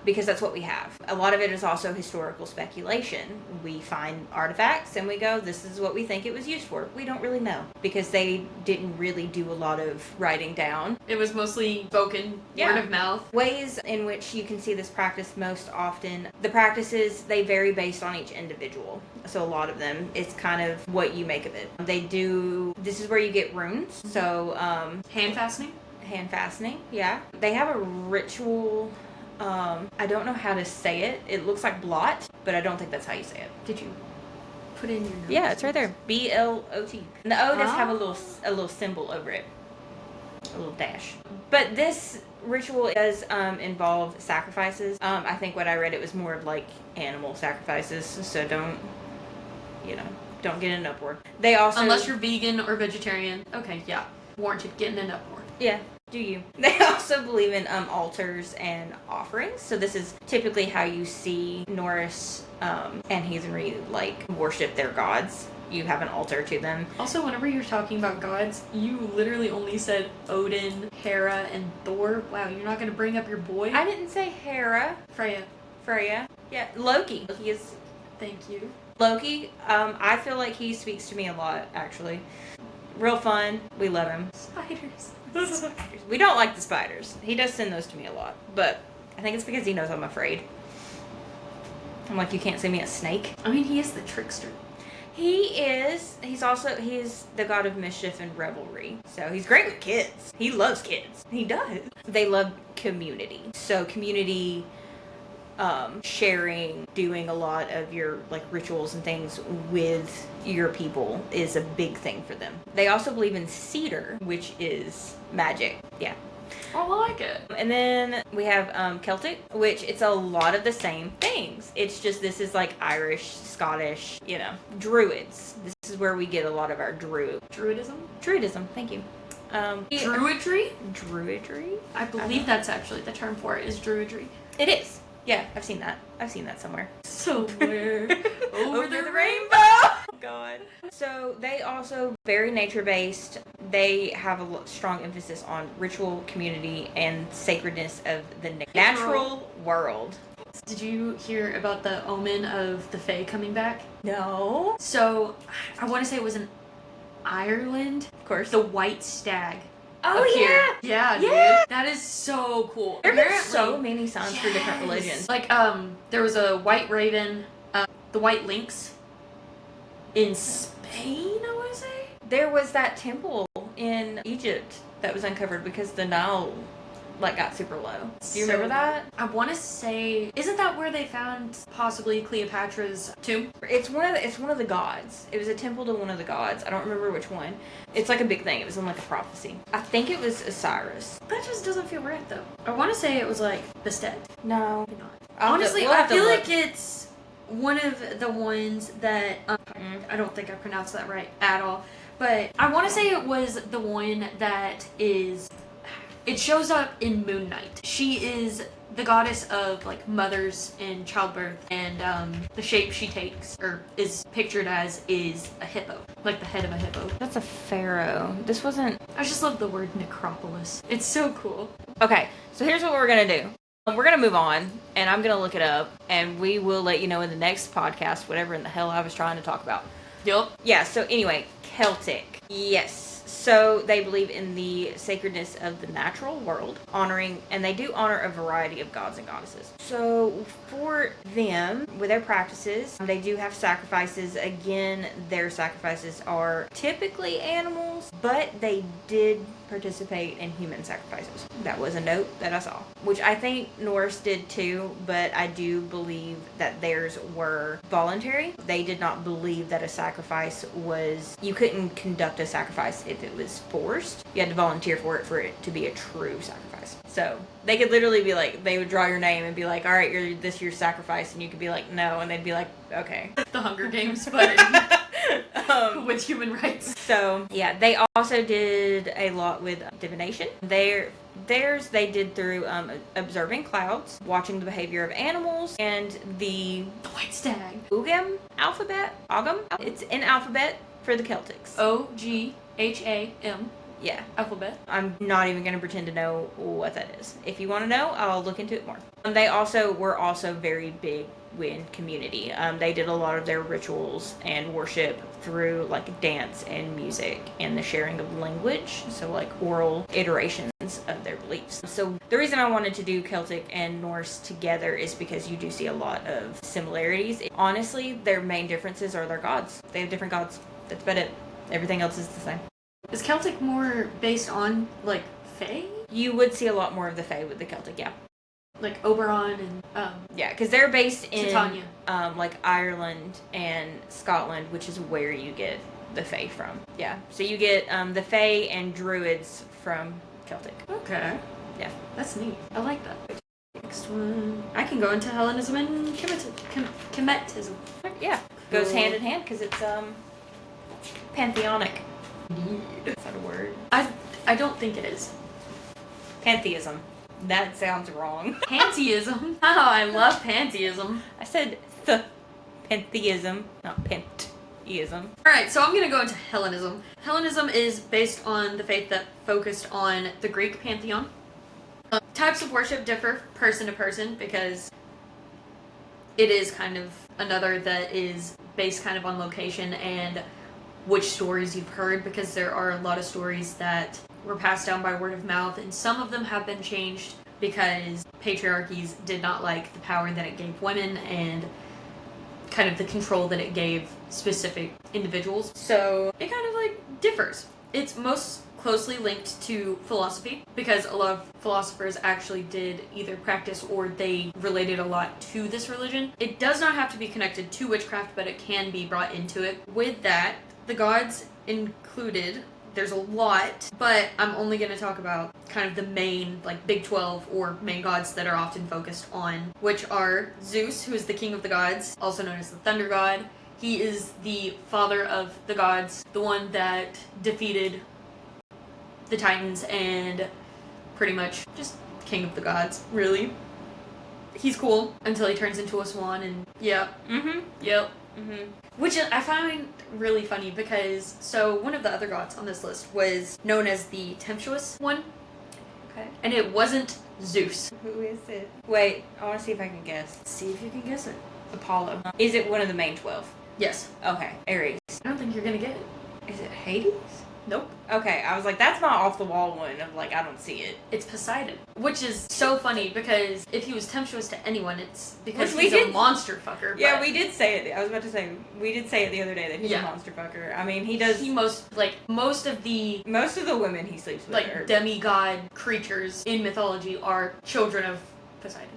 because that's what we have. A lot of it is also historical speculation. We find artifacts and we go, this is what we think it was used for. We don't really know because they didn't really do a lot of writing down. It was mostly spoken, word of mouth. Ways in which you can see this practice most often, the practices, they vary based on each individual. So a lot of them, it's kind of what you make of it. This is where you get runes. So, hand fastening? Hand fastening, yeah. They have a ritual. I don't know how to say it. It looks like blot, but I don't think that's how you say it. Did you put in your notes? Yeah, it's right there. B-L-O-T. And the O does have a little symbol over it. A little dash. But this ritual does involve sacrifices. I think what I read, it was more of like animal sacrifices. So don't get an uproar. They also... Unless you're vegan or vegetarian. Okay, yeah. Warranted getting an uproar. Yeah. Do you? They also believe in altars and offerings. So this is typically how you see Norse and heathenry, like, worship their gods. You have an altar to them. Also, whenever you're talking about gods, You literally only said Odin, Hera, and Thor. Wow, you're not going to bring up your boy? I didn't say Hera. Freya. Yeah, Loki. Loki is... Thank you. Loki, I feel like he speaks to me a lot, actually. Real fun. We love him. Spiders. We don't like the spiders. He does send those to me a lot, but I think it's because he knows I'm afraid. I'm like, you can't send me a snake. I mean, he is the trickster. He is. He's the god of mischief and revelry. So he's great with kids. He loves kids. He does. They love community. So community, sharing, doing a lot of your, like, rituals and things with your people is a big thing for them. They also believe in cedar, which is magic. Yeah. I like it. And then we have Celtic, which it's a lot of the same things. It's just this is like Irish, Scottish, Druids. This is where we get a lot of our Druidism, thank you. Druidry? Druidry? I believe that's actually the term for it, is druidry. It is. Yeah, I've seen that somewhere. Somewhere. Over the rainbow! Oh, God. So they also very nature-based. They have a strong emphasis on ritual, community, and sacredness of the natural world. Did you hear about the omen of the Fae coming back? No. So, I want to say it was in Ireland. Of course. The white stag. Oh, yeah. Yeah, dude. That is so cool. There are so many signs for different religions. Like, there was a white raven, the white lynx in Spain, I want to say. There was that temple in Egypt that was uncovered because the Nile, like, got super low. Do you remember that? I want to say, isn't that where they found possibly Cleopatra's tomb? It's one of the gods. It was a temple to one of the gods. I don't remember which one. It's like a big thing. It was in like a prophecy. I think it was Osiris. That just doesn't feel right though. I want to say it was like Bastet. No. Honestly, I feel like it's one of the ones that I don't think I pronounced that right at all, but I want to say it was the one that is. It shows up in Moon Knight. She is the goddess of like mothers and childbirth, and the shape she takes or is pictured as is a hippo, like the head of a hippo. That's a pharaoh. This wasn't. I just love the word necropolis. It's so cool. Okay, so here's what we're gonna do. We're gonna move on, and I'm gonna look it up, and we will let you know in the next podcast whatever in the hell I was trying to talk about. Yup. Yeah. So anyway, Celtic. Yes. So they believe in the sacredness of the natural world, and they do honor a variety of gods and goddesses. So for them, with their practices, they do have sacrifices. Again, their sacrifices are typically animals, but they did participate in human sacrifices. That was a note that I saw, which I think Norse did too, but I do believe that theirs were voluntary. They did not believe that a sacrifice was, you couldn't conduct a sacrifice if it was forced. You had to volunteer for it to be a true sacrifice. So they could literally be like, they would draw your name and be like, all right, this year's sacrifice, and you could be like, no, and they'd be like, okay. The Hunger Games, but with human rights. So yeah, they also did a lot with divination. Theirs they did through observing clouds, watching the behavior of animals, and the white stag. Ugam alphabet. Ogam. It's an alphabet for the Celtics. OGHAM. Yeah. Alphabet. I'm not even going to pretend to know what that is. If you want to know, I'll look into it more. They also were very big in community. They did a lot of their rituals and worship through like dance and music and the sharing of language. So like oral iterations of their beliefs. So the reason I wanted to do Celtic and Norse together is because you do see a lot of similarities. Honestly, their main differences are their gods. They have different gods. That's about it. Everything else is the same. Is Celtic more based on, like, Fae? You would see a lot more of the Fae with the Celtic, yeah. Like Oberon and, Yeah, because they're based in, Titania. like, Ireland and Scotland, which is where you get the Fae from. Yeah, so you get the Fae and Druids from Celtic. Okay. Yeah. That's neat. I like that. Next one. I can go into Hellenism and Kemetism. Yeah, goes hand in hand because it's, pantheonic. Is that a word? I don't think it is. Pantheism. That sounds wrong. Pantheism? Oh, I love pantheism. I said pantheism, not pantheism. Alright, so I'm going to go into Hellenism. Hellenism is based on the faith that focused on the Greek pantheon. Types of worship differ person to person because it is kind of another that is based kind of on location and which stories you've heard, because there are a lot of stories that were passed down by word of mouth, and some of them have been changed because patriarchies did not like the power that it gave women and kind of the control that it gave specific individuals. So it kind of like differs. It's most closely linked to philosophy because a lot of philosophers actually did either practice or they related a lot to this religion. It does not have to be connected to witchcraft, but it can be brought into it. With that, the gods included, there's a lot, but I'm only going to talk about kind of the main, like, Big 12 or main gods that are often focused on, which are Zeus, who is the king of the gods, also known as the thunder god. He is the father of the gods, the one that defeated the Titans and pretty much just king of the gods, really. He's cool until he turns into a swan and yeah. Yep. Which I find really funny because, so one of the other gods on this list was known as the tempestuous one. Okay. And it wasn't Zeus. Who is it? Wait, I want to see if I can guess. See if you can guess it. Apollo. Is it one of the main 12? Yes. Okay. Aries. I don't think you're gonna get it. Is it Hades? Nope. Okay, I was like, that's not off the wall one. I'm like, I don't see it. It's Poseidon. Which is so funny because if he was tempestuous to anyone, it's because Which he's a monster fucker. Yeah, we did say it. I was about to say, we did say it the other day that he's a monster fucker. I mean, he does. Most of the women he sleeps with like are demigod creatures in mythology are children of Poseidon.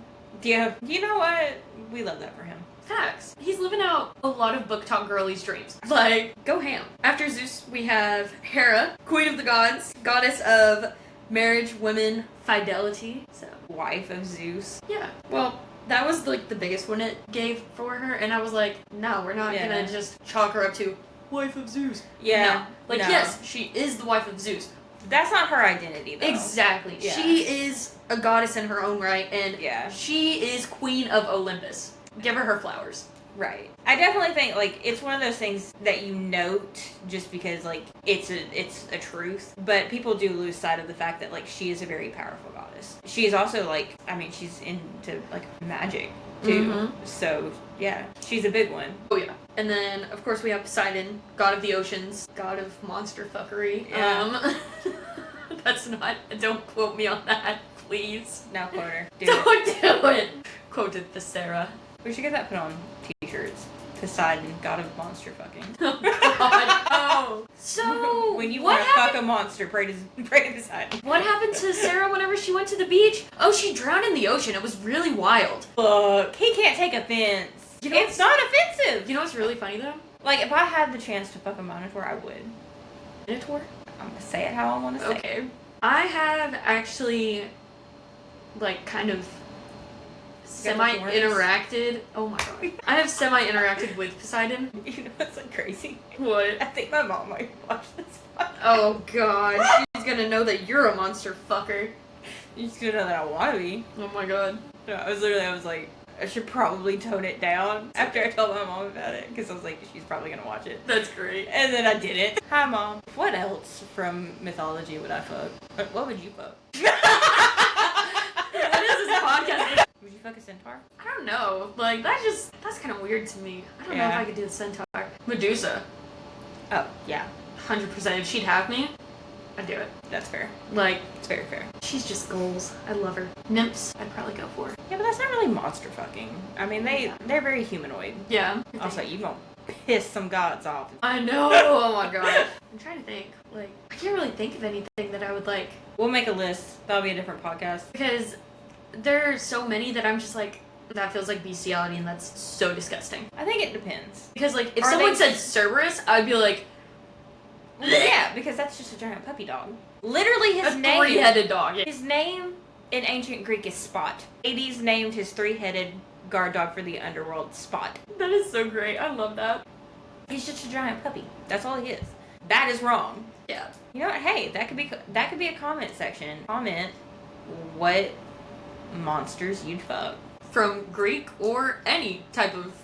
Yeah, you know what? We love that for him. Facts. He's living out a lot of book talk girlies' dreams. Like, go ham. After Zeus, we have Hera, queen of the gods, goddess of marriage, women, fidelity. So, Wife of Zeus. yeah. Well, That was like the biggest one it gave for her, and I was like, no, we're not gonna just chalk her up to wife of Zeus. Yeah. No. Yes, she is the wife of Zeus. That's not her identity, though. Exactly. Yeah. She is a goddess in her own right, and she is queen of Olympus. Give her flowers. Right. I definitely think, like, it's one of those things that you note just because, like, it's a truth. But people do lose sight of the fact that, like, she is a very powerful goddess. She is also, like, I mean, she's into, like, magic, too. Mm-hmm. So, yeah, she's a big one. Oh, yeah. And then, of course, we have Poseidon, god of the oceans, god of monster fuckery. Yeah. That's not, don't quote me on that, please. No, quote her. Don't do it. Quoted the Sarah. We should get that put on t-shirts. Poseidon, god of monster fucking. Oh, God. Oh. So, when you want to fuck a monster, pray to Poseidon. What happened to Sarah whenever she went to the beach? Oh, she drowned in the ocean. It was really wild. Look, he can't take offense. You know, it's not offensive. You know what's really funny, though? Like, if I had the chance to fuck a minotaur, I would. Minotaur? I'm going to say it how I want to say it. Okay. I have actually, like, kind of semi-interacted. Oh my god. I have semi-interacted with Poseidon. You know what's like crazy? What? I think my mom might watch this podcast. Oh god. She's gonna know that you're a monster fucker. She's gonna know that I want to be. Oh my god. No, I was like, I should probably tone it down after I told my mom about it, because I was like, she's probably gonna watch it. That's great. And then I didn't. Hi, Mom. What else from mythology would I fuck? What would you fuck? What is this podcast? Would you fuck a centaur? I don't know. Like, that's kind of weird to me. I don't know if I could do the centaur. Medusa. Oh, yeah. 100%. If she'd have me, I'd do it. That's fair. Like, it's very fair. She's just goals. I love her. Nymphs, I'd probably go for. Yeah, but that's not really monster fucking. I mean, they're very humanoid. Yeah. Also, you gonna piss some gods off. I know. Oh my god. I'm trying to think. Like, I can't really think of anything that I would like. We'll make a list. That'll be a different podcast. Because there are so many that I'm just like, that feels like bestiality, and that's so disgusting. I think it depends. Because, like, if someone said Cerberus, I'd be like, well, yeah, because that's just a giant puppy dog. Literally, his name. A three-headed dog. Yeah. His name in ancient Greek is Spot. Hades named his three-headed guard dog for the underworld Spot. That is so great. I love that. He's just a giant puppy. That's all he is. That is wrong. Yeah. You know what? Hey, that could be a comment section. Comment what monsters you'd fuck. From Greek or any type of...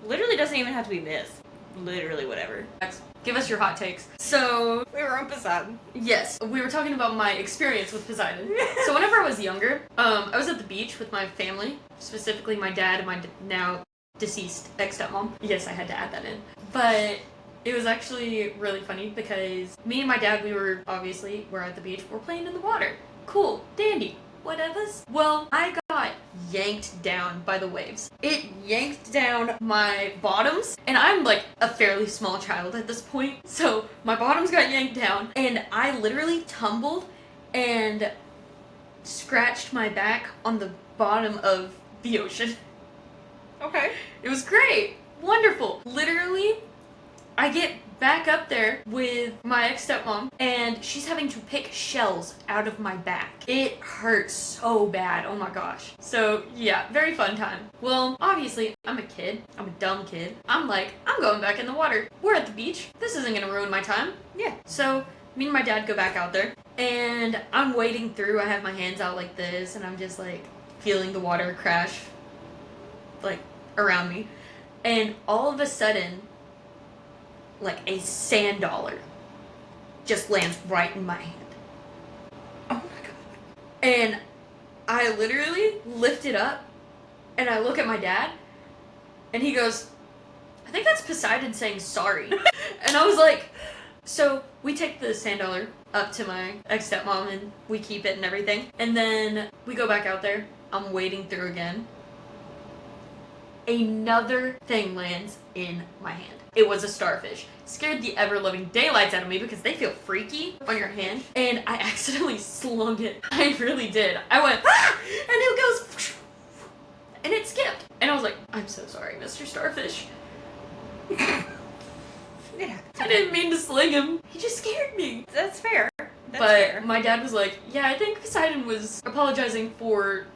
Literally doesn't even have to be myth. Literally whatever. Give us your hot takes. So... We were on Poseidon. Yes. We were talking about my experience with Poseidon. So whenever I was younger, I was at the beach with my family. Specifically my dad and my now deceased ex-stepmom. Yes, I had to add that in. But it was actually really funny because me and my dad, we're at the beach. We're playing in the water. Cool. Dandy. Whatevers. Well, I got yanked down by the waves. It yanked down my bottoms, and I'm like a fairly small child at this point, so my bottoms got yanked down, and I literally tumbled and scratched my back on the bottom of the ocean. Okay. It was great. Wonderful. Literally, I get back up there with my ex-stepmom, and she's having to pick shells out of my back. It hurts so bad. Oh my gosh. So, yeah, very fun time. Well, obviously, I'm a kid. I'm a dumb kid. I'm like, I'm going back in the water. We're at the beach. This isn't gonna ruin my time. Yeah. So, me and my dad go back out there, and I'm wading through. I have my hands out like this, and I'm just like feeling the water crash like around me. And all of a sudden, like a sand dollar just lands right in my hand. Oh my god. And I literally lift it up and I look at my dad and he goes, I think that's Poseidon saying sorry. And I was like, so we take the sand dollar up to my ex-stepmom and we keep it and everything. And then we go back out there. I'm wading through again. Another thing lands in my hand. It was a starfish. Scared the ever-loving daylights out of me because they feel freaky on your hand. And I accidentally slung it. I really did. I went, ah! And it goes, and it skipped. And I was like, I'm so sorry, Mr. Starfish. Yeah. I didn't mean to sling him. He just scared me. That's fair. That's but fair. My dad was like, yeah, I think Poseidon was apologizing for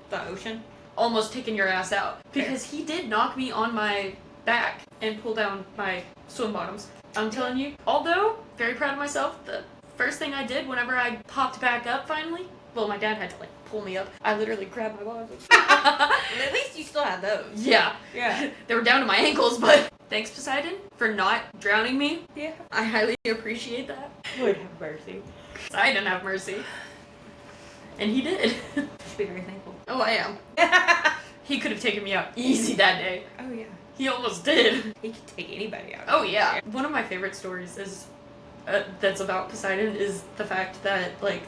the ocean. almost taken your ass out. Because he did knock me on my back and pull down my swim bottoms. I'm telling you, although very proud of myself, the first thing I did whenever I popped back up finally, well, my dad had to like pull me up. I literally grabbed my bottoms. At least you still had those. Yeah. Yeah. They were down to my ankles, but thanks, Poseidon, for not drowning me. Yeah. I highly appreciate that. Lord have mercy. Poseidon have mercy. And he did. You should be very thankful. Oh, I am. He could have taken me out easy that day. Oh, yeah. He almost did. He could take anybody out. Oh, yeah. One of my favorite stories is that's about Poseidon is the fact that, like,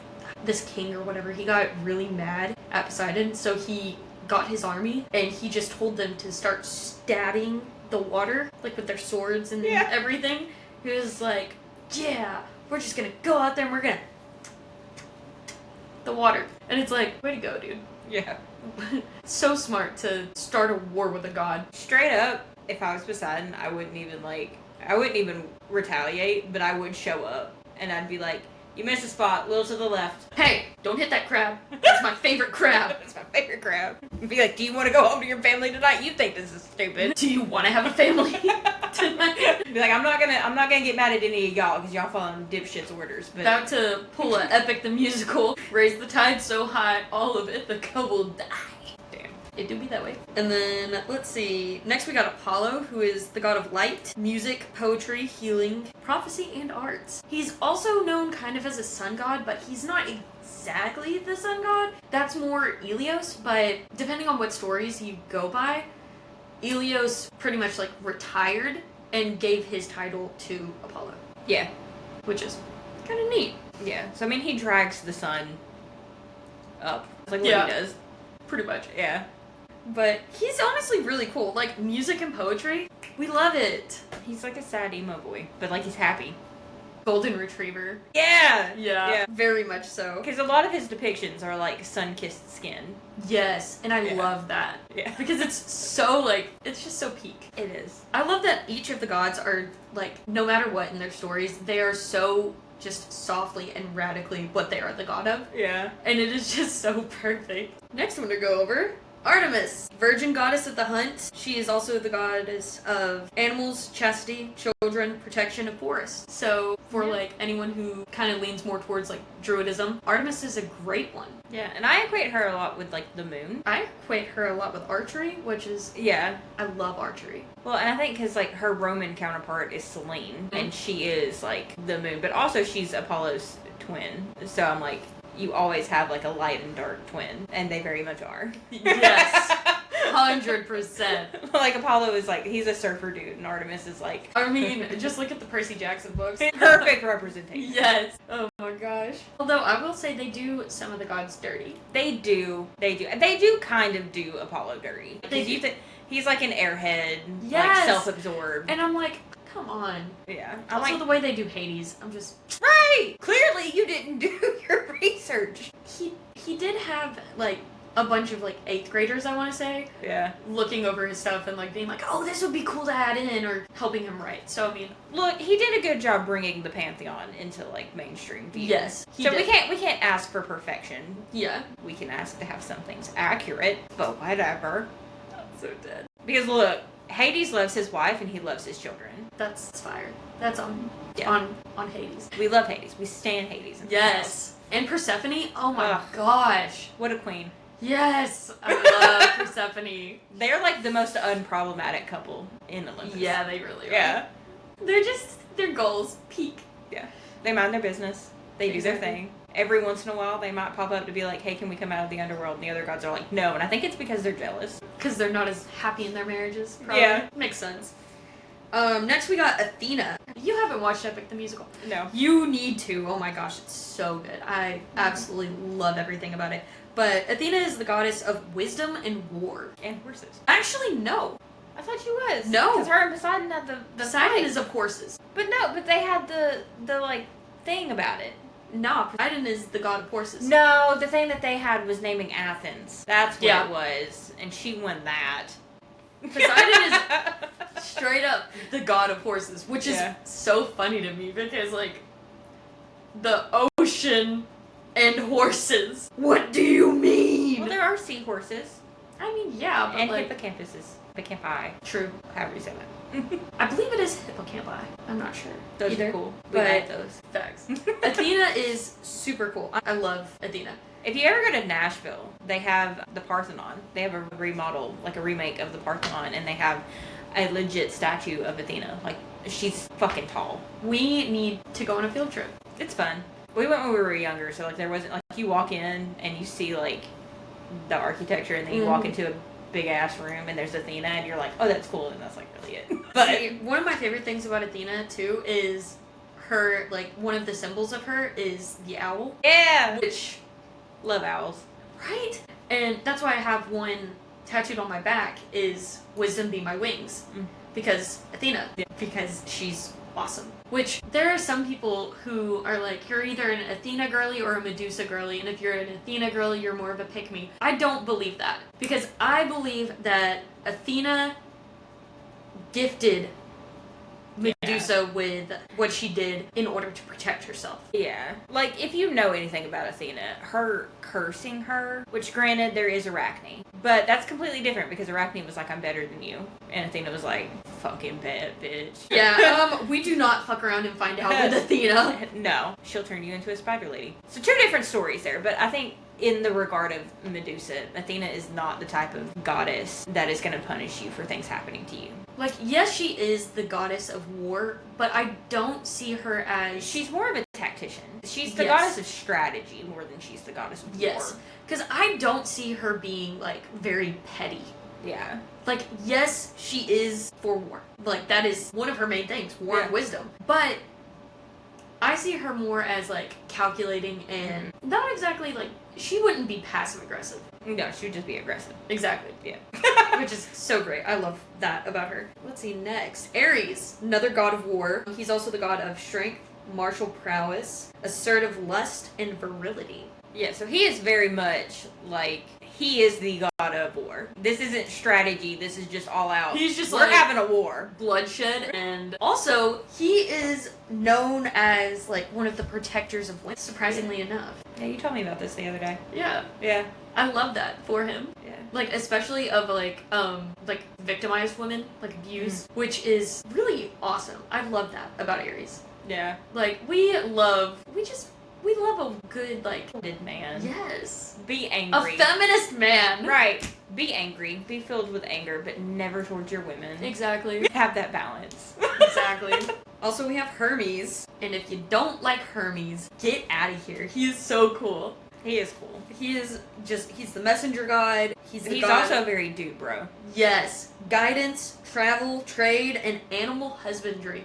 this king or whatever, he got really mad at Poseidon, so he got his army, and he just told them to start stabbing the water, like, with their swords and everything. He was like, yeah, we're just gonna go out there and we're gonna the water. And it's like, way to go, dude. Yeah. So smart to start a war with a god. Straight up, if I was Poseidon, I wouldn't even retaliate, but I would show up, and I'd be like, you missed a spot, a little to the left. Hey, don't hit that crab. That's my favorite crab. That's my favorite crab. Be like, do you want to go home to your family tonight? You think this is stupid. Do you want to have a family tonight? Be like, I'm not gonna get mad at any of y'all because y'all following dipshit's orders. But about to pull a Epic the Musical, raise the tide so high, all of Ithaca will die. damn. It do be that way. And then, let's see. Next we got Apollo, who is the god of light, music, poetry, healing, prophecy, and arts. He's also known kind of as a sun god, but he's not exactly the sun god. That's more Helios, but depending on what stories you go by, Helios pretty much like retired and gave his title to Apollo. Yeah. Which is kind of neat. Yeah. So I mean, he drags the sun up. That's like what Yeah. he does. Pretty much. Yeah. But he's honestly really cool. Like, music and poetry, we love it. He's like a sad emo boy, but like he's happy. Golden Retriever. Yeah. Yeah. Very much so. Because a lot of his depictions are like sun-kissed skin. Yes, and I Yeah. love that. Yeah. Because it's so, like, it's just so peak. It is. I love that each of the gods are, like, no matter what in their stories, they are so just softly and radically what they are the god of. Yeah. And it is just so perfect. Next one to go over. Artemis, virgin goddess of the hunt. She is also the goddess of animals, chastity, children, protection, and forests. So for like anyone who kind of leans more towards like druidism, Artemis is a great one. Yeah, and I equate her a lot with like the moon. I equate her a lot with archery, which is Yeah. I love archery. Well, and I think because like her Roman counterpart is Selene, and she is like the moon, but also she's Apollo's twin. So I'm like, you always have like a light and dark twin, and they very much are. Yes. 100%. Like Apollo is like, he's a surfer dude, and Artemis is like I mean, just look at the Percy Jackson books. perfect representation. Yes. Oh my gosh. Although I will say they do some of the gods dirty. They do kind of do Apollo dirty. They Because you do. think he's like an airhead, Yes. like self-absorbed. And I'm like, come on. Yeah. I'm Also like, the way they do Hades, I'm just... right! Clearly you didn't do your research. He did have, like, a bunch of, like, 8th graders, I want to say, Yeah. looking over his stuff and, like, being like, oh, this would be cool to add in, or helping him write. So, I mean... Look, he did a good job bringing the Pantheon into, like, mainstream view. Yes. he So did. we can't ask for perfection. Yeah. We can ask to have some things accurate, but whatever. So dead. Because look, Hades loves his wife and he loves his children. That's fire. That's on Yeah. on Hades. We love Hades. We stan Hades. Yes. And Persephone, oh my Ugh. gosh. What a queen. Yes. I love Persephone. They're like the most unproblematic couple in Olympus. Yeah, they really are. Yeah. They're just, their goals peak. Yeah. They mind their business. They do their Exactly. thing. Every once in a while, they might pop up to be like, hey, can we come out of the underworld? And the other gods are like, no. And I think it's because they're jealous. Because they're not as happy in their marriages, probably. Yeah. Makes sense. Next we got Athena. You haven't watched Epic the Musical. No. You need to. Oh my gosh, it's so good. I absolutely love everything about it. But Athena is the goddess of wisdom and war. And horses. Actually, no. I thought she was. No. Because her and Poseidon had the Poseidon fight. is of horses. But no, but they had the like, thing about it. No, Poseidon is the god of horses. No, the thing that they had was naming Athens. That's what Yeah. it was. And she won that. Poseidon is straight up the god of horses, which is Yeah. so funny to me because, like, the ocean and horses. What do you mean? Well, there are seahorses. I mean, yeah, but and like... hippocampus is hippocampi. True. However you say that. I believe it is hippocampi. I'm not sure. Those either, are cool. We but like those. Facts. Athena is super cool. I love Athena. If you ever go to Nashville, they have the Parthenon. They have a remodel, like a remake of the Parthenon, and they have a legit statue of Athena. Like, she's fucking tall. We need to go on a field trip. It's fun. We went when we were younger, so like there wasn't like you walk in and you see like the architecture, and then you walk into a big ass room and there's Athena, and you're like, oh, that's cool, and that's like really it. But see, one of my favorite things about Athena too is her, like, one of the symbols of her is the owl. Yeah, Which, love owls. right? And that's why I have one tattooed on my back is "Wisdom be my wings," because Athena, because she's awesome. Which there are some people who are like, you're either an Athena girly or a Medusa girly, and if you're an Athena girly, you're more of a pick-me. I don't believe that, because I believe that Athena gifted Medusa with what she did in order to protect herself. Yeah. Like, if you know anything about Athena, her cursing her, which granted, there is Arachne, but that's completely different because Arachne was like, I'm better than you. And Athena was like, fucking bad bitch. Yeah, we do not fuck around and find out with Athena. No. She'll turn you into a spider lady. So two different stories there, but I think in the regard of Medusa, Athena is not the type of goddess that is going to punish you for things happening to you. Like, yes, she is the goddess of war, but I don't see her as... She's more of a tactician. She's the Yes. goddess of strategy more than she's the goddess of Yes. war. Because I don't see her being, like, very petty. Yeah. Like, yes, she is for war. Like, that is one of her main things, war and wisdom. But I see her more as, like, calculating and not exactly, like, she wouldn't be passive-aggressive. No, she would just be aggressive. Exactly. Yeah. Which is so great. I love that about her. Let's see, next. Ares, another god of war. He's also the god of strength, martial prowess, assertive lust, and virility. Yeah, so he is very much like, he is the god of war. This isn't strategy, this is just all out. He's just We're like, having a war. bloodshed, and also he is known as like one of the protectors of women, surprisingly enough. Yeah, you told me about this the other day. Yeah. Yeah. I love that for him. Yeah. Like, especially of like victimized women, like abused, which is really awesome. I love that about Aries. Yeah. Like, we love a good, like, Good man. yes, Be a angry. feminist man. Right. Be angry. Be filled with anger, but never towards your women. Exactly. Have that balance. Exactly. Also, we have Hermes, and if you don't like Hermes, get out of here. He is so cool. He is cool. He's the messenger god. He's He's god also a very dude, bro. yes, guidance, travel, trade, and animal husbandry.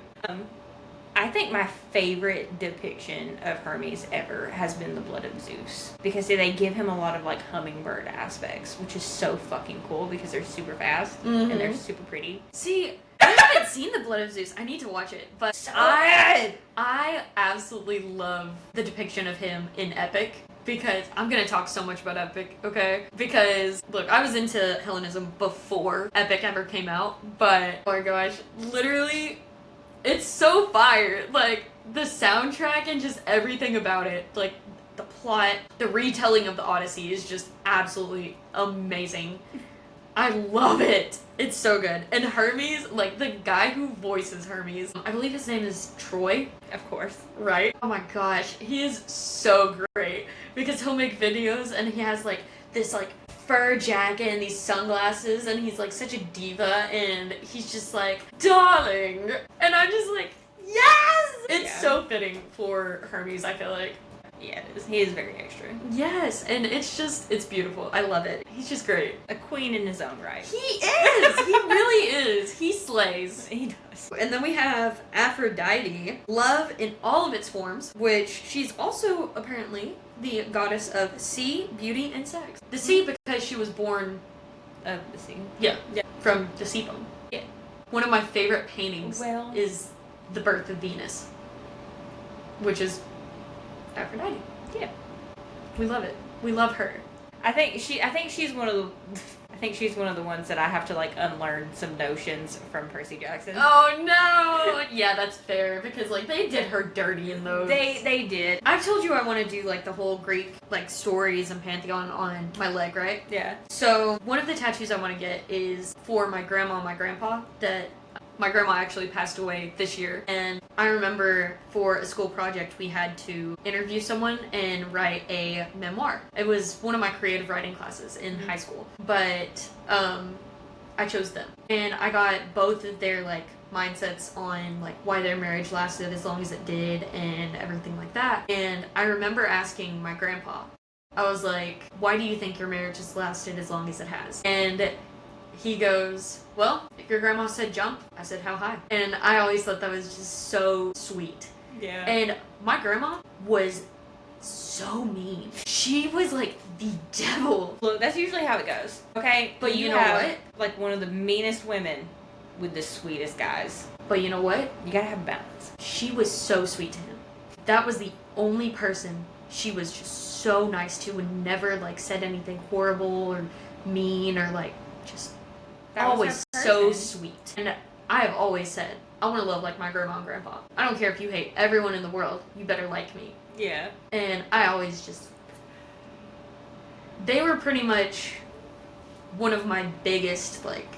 I think my favorite depiction of Hermes ever has been the Blood of Zeus. Because they give him a lot of like hummingbird aspects, which is so fucking cool because they're super fast and they're super pretty. See, I haven't seen the Blood of Zeus. I need to watch it, but So good! I absolutely love the depiction of him in Epic. Because I'm gonna talk so much about Epic, okay? Because, look, I was into Hellenism before Epic ever came out, but, oh my gosh, literally, it's so fire. Like, the soundtrack and just everything about it, like, the plot, the retelling of the Odyssey is just absolutely amazing. I love it. It's so good. And Hermes, like, the guy who voices Hermes, I believe his name is Troy. Of course. Right? Oh my gosh, he is so great. Because he'll make videos and he has, like, this, like, fur jacket and these sunglasses, and he's, like, such a diva, and he's just like, darling! And I'm just like, yes! It's so fitting for Hermes, I feel like. Yeah, it is. He is very extra. Yes, and it's beautiful. I love it. He's just great. A queen in his own right. He is! He really is. He slays. He does. And then we have Aphrodite, love in all of its forms, which she's also apparently the goddess of sea, beauty, and sex. The sea because she was born Of the sea. Yeah. From the sea foam. Yeah. One of my favorite paintings Well. is The Birth of Venus, which is Aphrodite. Yeah. We love it. We love her. I think she's one of the. I think she's one of the ones that I have to like unlearn some notions from Percy Jackson. Oh no! Yeah, that's fair because like they did her dirty in those. They did. I've told you I want to do like the whole Greek like stories and pantheon on my leg, right? Yeah. So one of the tattoos I want to get is for my grandma and my grandpa. That my grandma actually passed away this year, and I remember for a school project we had to interview someone and write a memoir. It was one of my creative writing classes in high school, but I chose them, and I got both of their like mindsets on like why their marriage lasted as long as it did and everything like that. And I remember asking my grandpa, I was like, why do you think your marriage has lasted as long as it has? And he goes, well, if your grandma said jump, I said how high. And I always thought that was just so sweet. Yeah. And my grandma was so mean. She was like the devil. Look, that's usually how it goes. Okay? But you know have, what? Like one of the meanest women with the sweetest guys. But you know what? You gotta have balance. She was so sweet to him. That was the only person she was just so nice to and never like said anything horrible or mean or like just That was always her so person. sweet. And I have always said, I want to love like my grandma and grandpa. I don't care if you hate everyone in the world, you better like me. Yeah. And I always just... They were pretty much one of my biggest, like,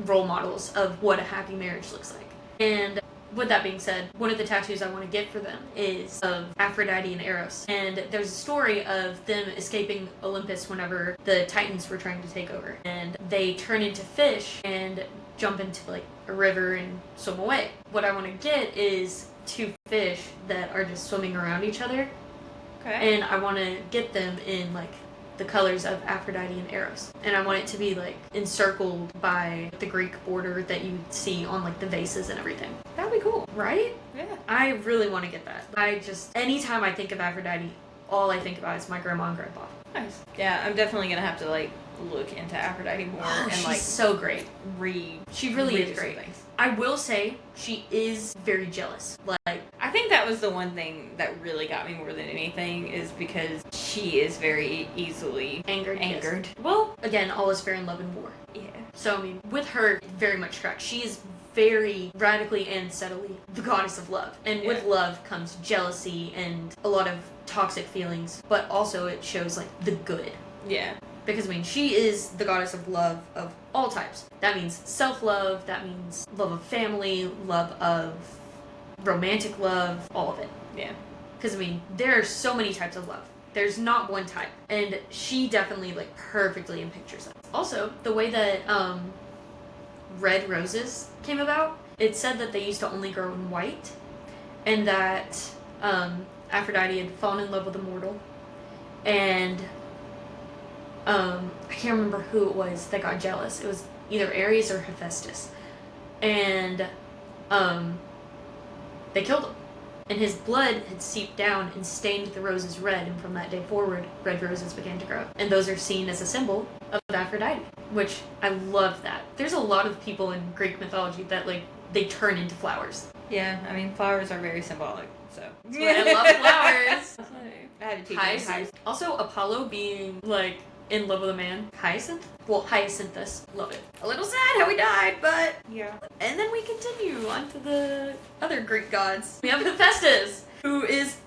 role models of what a happy marriage looks like. And with that being said, one of the tattoos I want to get for them is of Aphrodite and Eros. And there's a story of them escaping Olympus whenever the Titans were trying to take over. And they turn into fish and jump into, like, a river and swim away. What I want to get is 2 fish that are just swimming around each other. Okay. And I want to get them in, like, the colors of Aphrodite and Eros. And I want it to be, like, encircled by the Greek border that you see on, like, the vases and everything. That'd be cool. Right? Yeah. I really want to get that. Anytime I think of Aphrodite, all I think about is my grandma and grandpa. Nice. Yeah, I'm definitely gonna have to like look into Aphrodite more and she's like so great. read. She really read is some great. things. I will say she is very jealous. Like, I think that was the one thing that really got me more than anything is because she is very easily angered. angered. Yes. Well, again, all is fair in love and war. Yeah. So, I mean, with her, very much correct. She is very radically and subtly the goddess of love. And with love comes jealousy and a lot of toxic feelings, but also it shows, like, the good. Yeah. Because, I mean, she is the goddess of love of all types. That means self-love, that means love of family, love of romantic love, all of it. Yeah. Because, I mean, there are so many types of love. There's not one type. And she definitely, like, perfectly pictures that. Also, the way that red roses came about, it said that they used to only grow in white. And that Aphrodite had fallen in love with a mortal. And I can't remember who it was that got jealous. It was either Ares or Hephaestus. And they killed him. And his blood had seeped down and stained the roses red, and from that day forward, red roses began to grow. And those are seen as a symbol of Aphrodite, which I love that. There's a lot of people in Greek mythology that, like, they turn into flowers. Yeah, I mean, flowers are very symbolic, so. That's why I love flowers. I had to teach Hyacinth. Also, Apollo being, like, in love with a man. Hyacinth? Well, Hyacinthus. Love it. A little sad how he died, but... Yeah. And then we continue on to the other Greek gods. We have Hephaestus, who is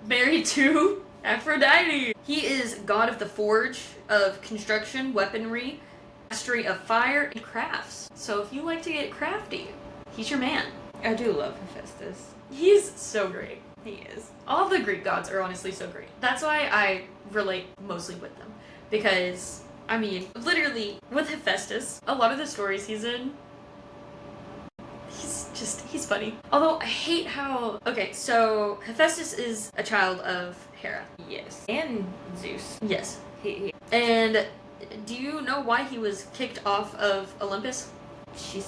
married to Aphrodite. He is god of the forge, of construction, weaponry, mastery of fire, and crafts. So if you like to get crafty, he's your man. I do love Hephaestus. He's so great. He is. All of the Greek gods are honestly so great. That's why I relate mostly with them. Because, I mean, literally, with Hephaestus, a lot of the stories he's in, he's funny. Although, I hate how... Okay, so, Hephaestus is a child of Hera. Yes. And Zeus. Yes. He And do you know why he was kicked off of Olympus? she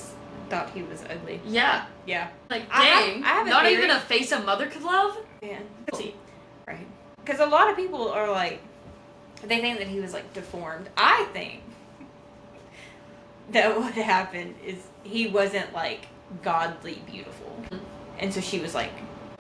thought he was ugly. Yeah. Yeah. Like, I dang. have a not theory. even a face a mother could love? Man. See. Right. Because a lot of people are like, they think that he was like deformed. I think that what happened is he wasn't like godly beautiful. Mm-hmm. And so she was like,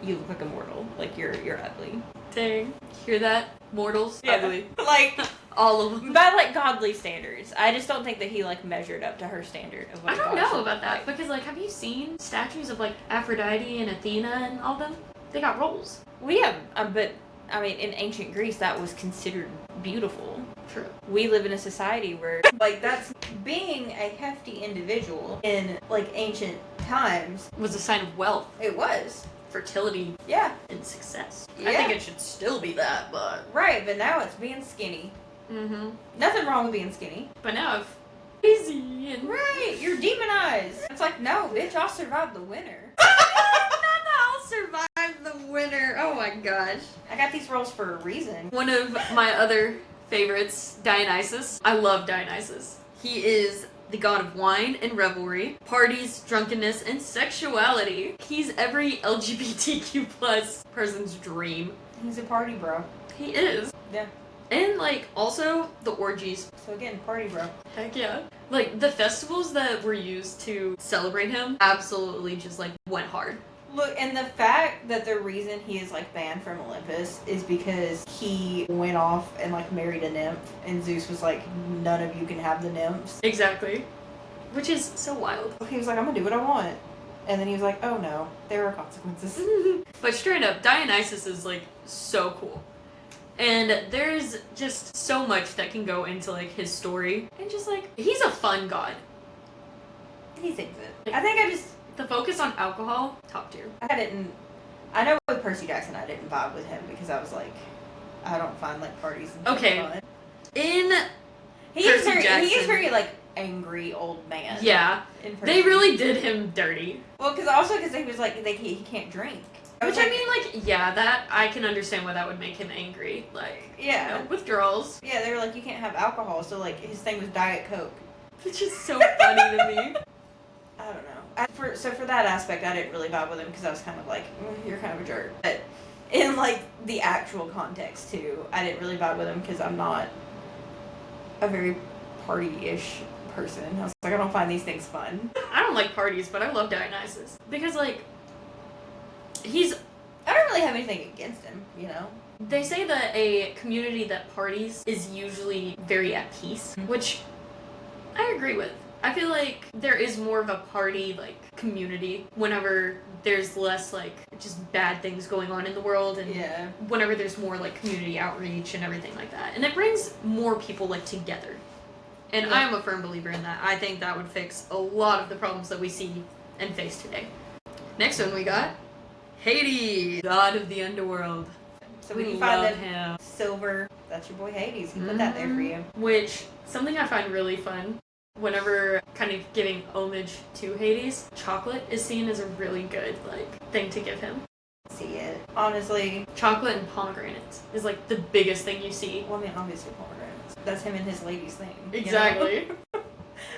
you look like a mortal. Like you're ugly. Dang. Hear that? Mortals? Ugly. Like all of them. By, like, godly standards. I just don't think that he, like, measured up to her standard of what I don't God know should about look that, like. because, like, have you seen statues of, like, Aphrodite and Athena and all them? They got roles. Well, yeah, but, I mean, in ancient Greece, that was considered beautiful. True. We live in a society where, like, that's being a hefty individual in, like, ancient times. Was a sign of wealth, It was. fertility, Yeah. and success. Yeah. I think it should still be that, but... Right, but now it's being skinny. Mm-hmm. Nothing wrong with being skinny. But now if easy and... Right, you're demonized. It's like, no, bitch, I'll survive the winter. I'll survive the winter. Oh my gosh. I got these roles for a reason. One of my other favorites, Dionysus. I love Dionysus. He is the god of wine and revelry, parties, drunkenness, and sexuality. He's every LGBTQ plus person's dream. He's a party bro. He is. Yeah. And, like, also the orgies. So again, party bro. Heck yeah. Like, the festivals that were used to celebrate him absolutely just, like, went hard. Look, and the fact that the reason he is, like, banned from Olympus is because he went off and, like, married a nymph, and Zeus was like, none of you can have the nymphs. Exactly. Which is so wild. He was like, I'm gonna do what I want. And then he was like, oh no, there are consequences. But straight up, Dionysus is, like, so cool. And there's just so much that can go into, like, his story. And just, like, he's a fun god. He thinks it. I think I just, The focus on alcohol, top tier. I know with Percy Jackson I didn't vibe with him because I was like, I don't find, like, parties and stuff Okay. fun. In He is Percy Jackson. very, like, angry old man. Yeah, in they Percy. really did him dirty. Well, because he was like, he can't drink. Which, I mean, like, yeah, that, I can understand why that would make him angry. Like, Yeah. you know, withdrawals. Yeah, they were like, you can't have alcohol, so, like, his thing was Diet Coke. Which is so funny to me. I don't know. So for that aspect, I didn't really vibe with him because I was kind of like, you're kind of a jerk. But in, like, the actual context, too, I didn't really vibe with him because I'm not a very party-ish person. I was like, I don't find these things fun. I don't like parties, but I love Dionysus. Because, like, I don't really have anything against him, you know? they say that a community that parties is usually very at peace, which I agree with. I feel like there is more of a party, like, community whenever there's less, like, just bad things going on in the world, and Yeah. whenever there's more, like, community outreach and everything like that. And it brings more people, like, together. And Yeah. I'm a firm believer in that. I think that would fix a lot of the problems that we see and face today. Next one we got Hades, god of the underworld. So when We you find love that him. silver, that's your boy Hades. He put that there for you. Which, something I find really fun, whenever kind of giving homage to Hades, chocolate is seen as a really good, like, thing to give him. See it. Honestly, Chocolate and pomegranates is, like, the biggest thing you see. well, I mean, obviously pomegranates. That's him and his ladies thing. you know? Exactly.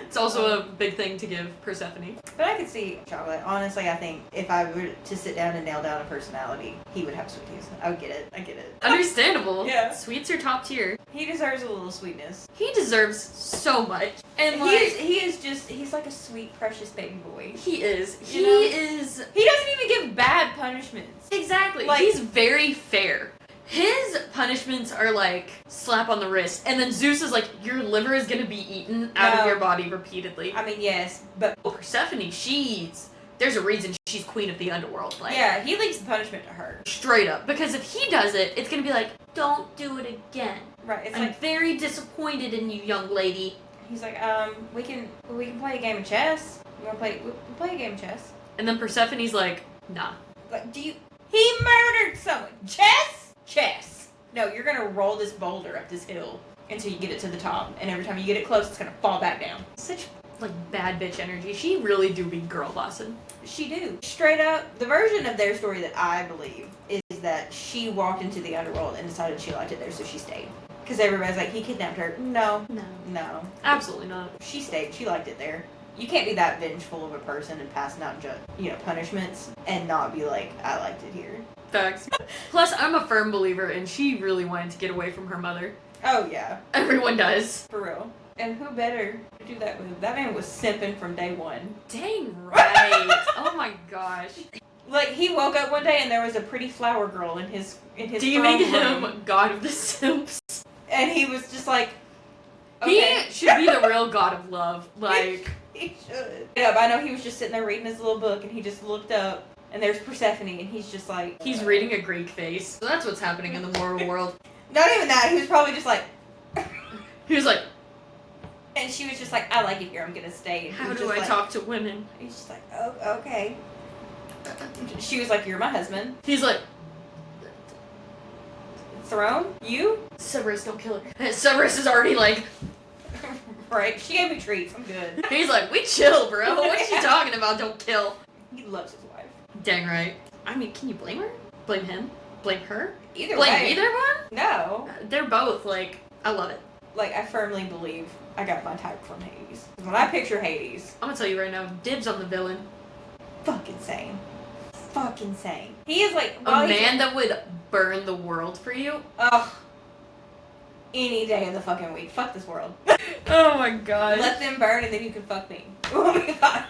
It's also a big thing to give Persephone. But I could see chocolate. Honestly, I think if I were to sit down and nail down a personality, he would have sweeties. I would get it. I get it. Understandable. Yeah. Sweets are top tier. He deserves a little sweetness. He deserves so much. And, like, He's like a sweet, precious baby boy. he is. You know? He is... He doesn't even give bad punishments. Exactly. Like- He's very fair. His punishments are like slap on the wrist, and then Zeus is like, your liver is gonna be eaten out of No. your body repeatedly. I mean, yes, but Persephone, there's a reason she's queen of the underworld. Like, yeah, he leaves the punishment to her. straight up. Because if he does it, it's gonna be like, don't do it again. Right. It's I'm like very disappointed in you, young lady. he's like, we can play a game of chess. We'll play a game of chess. And then Persephone's like, nah. Like, he murdered someone. Chess. No, you're gonna roll this boulder up this hill until you get it to the top, and every time you get it close, it's gonna fall back down. Such, like, bad bitch energy. She really do be girl bossing. She do. Straight up, the version of their story that I believe is that she walked into the underworld and decided she liked it there, so she stayed. Because everybody's like, he kidnapped her. No. No. Absolutely not. She stayed. She liked it there. You can't be that vengeful of a person and passing out, punishments and not be like, I liked it here. Facts. Plus, I'm a firm believer, and she really wanted to get away from her mother. Oh, yeah. Everyone does. For real. And who better to do that with? That man was simping from day one. Dang right. Oh my gosh. Like, he woke up one day and there was a pretty flower girl in his Deeming throne room. him god of the simps. And he was just like, okay. He should be the real god of love. Like, he should. Yeah, but I know he was just sitting there reading his little book, and he just looked up, and there's Persephone, and he's just like... he's reading a Greek face. So that's what's happening in the moral world. Not even that, he was probably just like... He was like... And she was just like, I like it here, I'm gonna stay. And how do I talk to women? He's just like, oh, okay. She was like, you're my husband. He's like... Throne? You? Cerberus, don't kill her. Cerberus is already like... Right, she gave me treats, I'm good. He's like, we chill, bro. What are you talking about? Don't kill. He loves his wife. Dang right. I mean, can you blame her? Blame him? Blame her? Either Blame way. either one? No. They're both, like, I love it. Like, I firmly believe I got my type from Hades. When I picture Hades... I'm gonna tell you right now, dibs on the villain. Fucking sane. Fucking sane. He is like... A man that would burn the world for you? Ugh. Any day of the fucking week. Fuck this world. Oh my god. Let them burn and then you can fuck me. We'll be fine.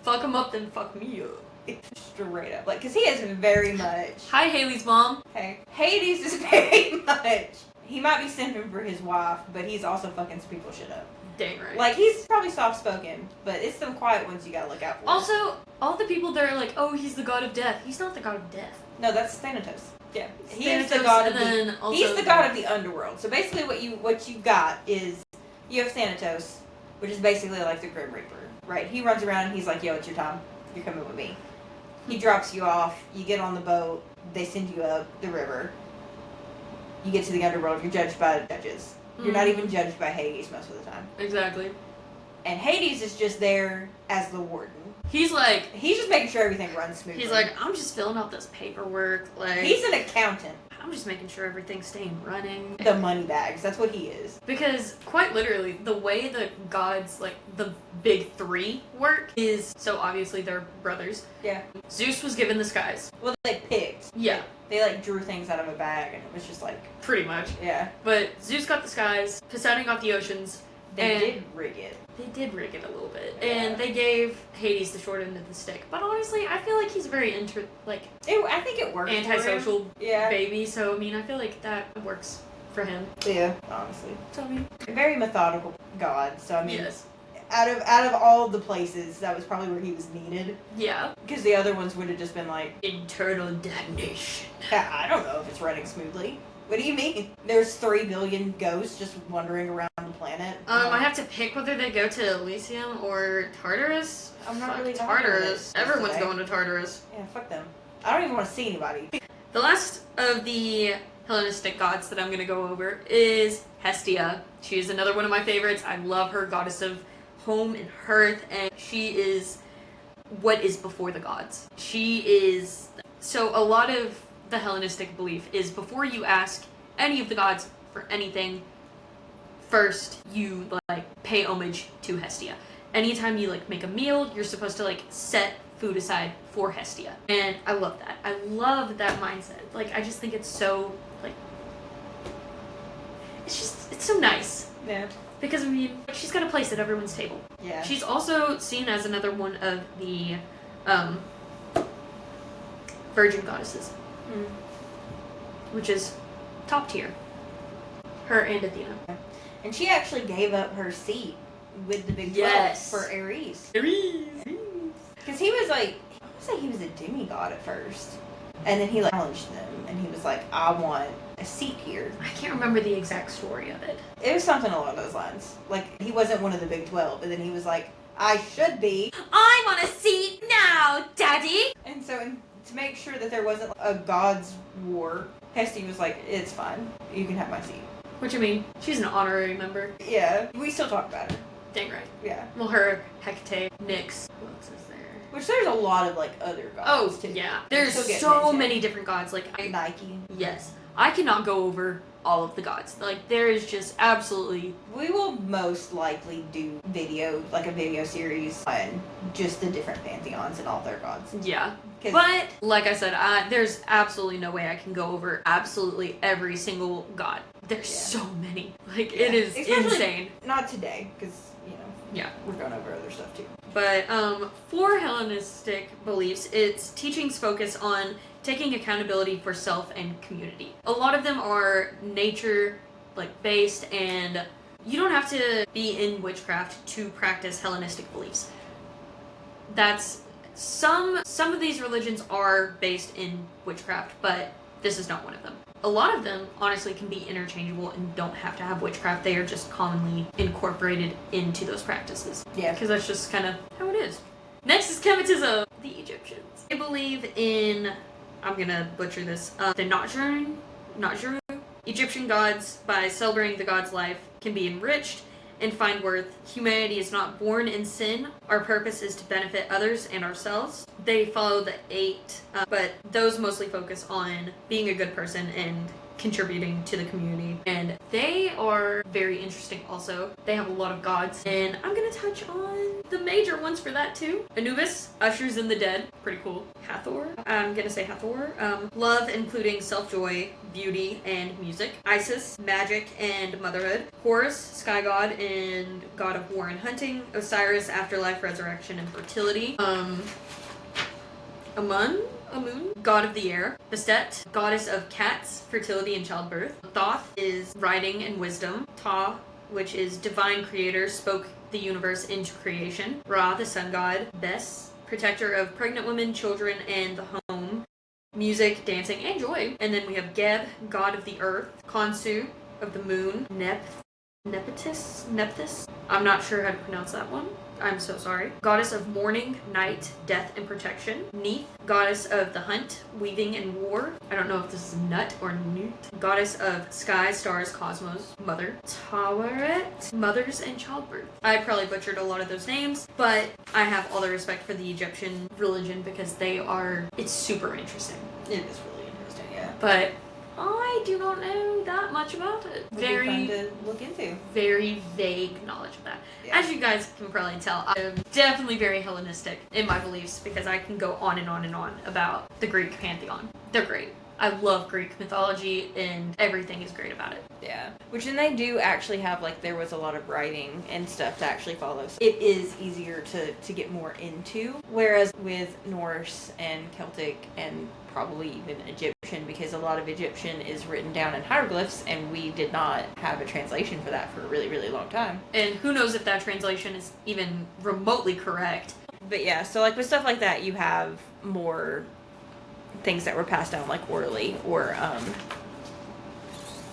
Fuck him up, then fuck me up. Straight up. Like, because he is very much... Hi, Haley's mom. Okay. Hades is very much... He might be simping for his wife, but he's also fucking some people shit up. Dang right. Like, he's probably soft-spoken, but it's some quiet ones you gotta look out for. Also, all the people that are like, oh, he's the god of death. He's not the god of death. No, that's Thanatos. Yeah. He is Thanatos, the god of and then the... also He's the god of the underworld. So basically what you got is... You have Thanatos, which is basically like the Grim Reaper, right? He runs around and he's like, yo, it's your time. You're coming with me. He drops you off. You get on the boat. They send you up the river. You get to the underworld. You're judged by judges. You're not even judged by Hades most of the time. Exactly. And Hades is just there as the warden. He's just making sure everything runs smoothly. He's like, I'm just filling out this paperwork. Like, he's an accountant. I'm just making sure everything's staying running. The money bags. That's what he is. Because, quite literally, the way the gods, like, the big three work is, so obviously they're brothers. Yeah. Zeus was given the skies. Well, they picked. Yeah. They, like, drew things out of a bag, and it was just like... Pretty much. Yeah. But Zeus got the skies, Poseidon got the oceans. They did rig it. They did rig it a little bit. Yeah. And they gave Hades the short end of the stick. But honestly, I feel like he's very I think it works. antisocial Yeah. baby. So, I mean, I feel like that works for him. Yeah, honestly. So, I mean... Very methodical god, so I mean... Yes. Out of all the places, that was probably where he was needed. Yeah. Because the other ones would have just been like... Eternal damnation. I don't know if it's running smoothly. What do you mean? There's 3 billion ghosts just wandering around the planet. I have to pick whether they go to Elysium or Tartarus. I'm not Fuck really going Tartarus. to Everyone's today. going to Tartarus. Yeah, fuck them. I don't even want to see anybody. The last of the Hellenistic gods that I'm going to go over is Hestia. She is another one of my favorites. I love her, goddess of home and hearth, and she is what is before the gods. She is... So a lot of the Hellenistic belief is before you ask any of the gods for anything, first you like pay homage to Hestia. Anytime you like make a meal, you're supposed to like set food aside for Hestia. And I love that. I love that mindset. Like, I just think it's so like it's so nice. Yeah. Because I mean, she's got a place at everyone's table. Yeah. She's also seen as another one of the virgin goddesses. Mm. Which is top tier. Her and Athena. And she actually gave up her seat with the Big 12 Yes. for Ares. Ares! Because he was like, I want to say he was a demigod at first. And then he like challenged them, and he was like, I want a seat here. I can't remember the exact story of it. It was something along those lines. Like, he wasn't one of the Big 12, and then he was like, I should be. I want a seat now, Daddy! And so, to make sure that there wasn't a god's war, Hestia was like, it's fine. You can have my seat. Which, I mean, she's an honorary member. Yeah, we still talk about her. Dang right. Yeah. Well, her, Hecate, Nyx. Who else is there? Which there's a lot of, like, other Oh, gods, too. yeah. They There's still get so mentioned. many different gods. Like, Nike. yes. I cannot go over all of the gods. Like, there is just absolutely... We will most likely do a video series on just the different pantheons and all their gods. Yeah. But, like I said, there's absolutely no way I can go over absolutely every single god. There's so many. Like, Yeah. it is Especially insane. Not today, because, Yeah. we're going over other stuff, too. But for Hellenistic beliefs, its teachings focus on taking accountability for self and community. A lot of them are nature like based, and you don't have to be in witchcraft to practice Hellenistic beliefs. That's some of these religions are based in witchcraft, but this is not one of them. A lot of them honestly can be interchangeable and don't have to have witchcraft. They are just commonly incorporated into those practices. Yeah. Because that's just kind of how it is. Next is Kemetism. The Egyptians. They believe in, I'm gonna butcher this, the Najru. Egyptian gods, by celebrating the god's life, can be enriched and find worth. Humanity is not born in sin. Our purpose is to benefit others and ourselves. They follow the 8, but those mostly focus on being a good person and contributing to the community. And they are very interesting also. They have a lot of gods, and I'm gonna touch on the major ones for that too. Anubis, ushers in the dead, pretty cool. Hathor, I'm gonna say Hathor. Love, including self-joy, beauty, and music. Isis, magic and motherhood. Horus, sky god and god of war and hunting. Osiris, afterlife, resurrection, and fertility. Amun, god of the air. Bastet, goddess of cats, fertility and childbirth. Thoth is writing and wisdom. Ta, which is divine creator, spoke the universe into creation. Ra, the sun god. Bes, protector of pregnant women, children, and the home. Music, dancing, and joy. And then we have Geb, god of the earth. Khonsu, of the moon. Nephthys. I'm not sure how to pronounce that one. I'm so sorry. Goddess of mourning, night, death, and protection. Neith, goddess of the hunt, weaving, and war. I don't know if this is nut or newt. Goddess of sky, stars, cosmos. Mother. Taweret, mothers and childbirth. I probably butchered a lot of those names, but I have all the respect for the Egyptian religion because it's super interesting. It is really interesting, yeah. But I do not know that much about it. Very fun to look into. Very vague knowledge of that. Yeah. As you guys can probably tell, I'm definitely very Hellenistic in my beliefs because I can go on and on and on about the Greek pantheon. They're great. I love Greek mythology and everything is great about it. Yeah. Which then they do actually have, like, there was a lot of writing and stuff to actually follow. So it is easier to get more into. Whereas with Norse and Celtic and probably even Egyptian, because a lot of Egyptian is written down in hieroglyphs and we did not have a translation for that for a really, really long time. And who knows if that translation is even remotely correct. But yeah, so like with stuff like that, you have more things that were passed down like orally or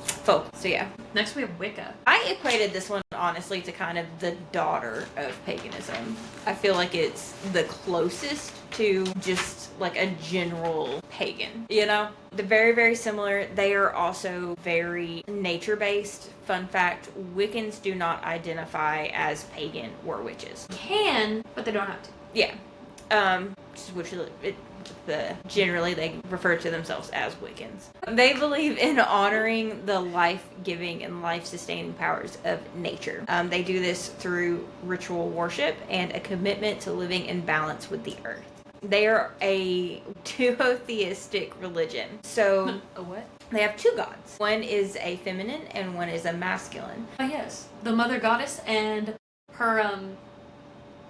folk. So yeah. Next we have Wicca. I equated this one honestly to kind of the daughter of paganism. I feel like it's the closest to just like a general pagan, you know? They're very, very similar. They are also very nature-based. Fun fact, Wiccans do not identify as pagan or witches. Can, but they don't have to. Yeah. Generally they refer to themselves as Wiccans. They believe in honoring the life-giving and life-sustaining powers of nature. They do this through ritual worship and a commitment to living in balance with the earth. They are a duotheistic religion. So A what? they have 2 gods. One is a feminine and one is a masculine. Oh yes. The mother goddess and her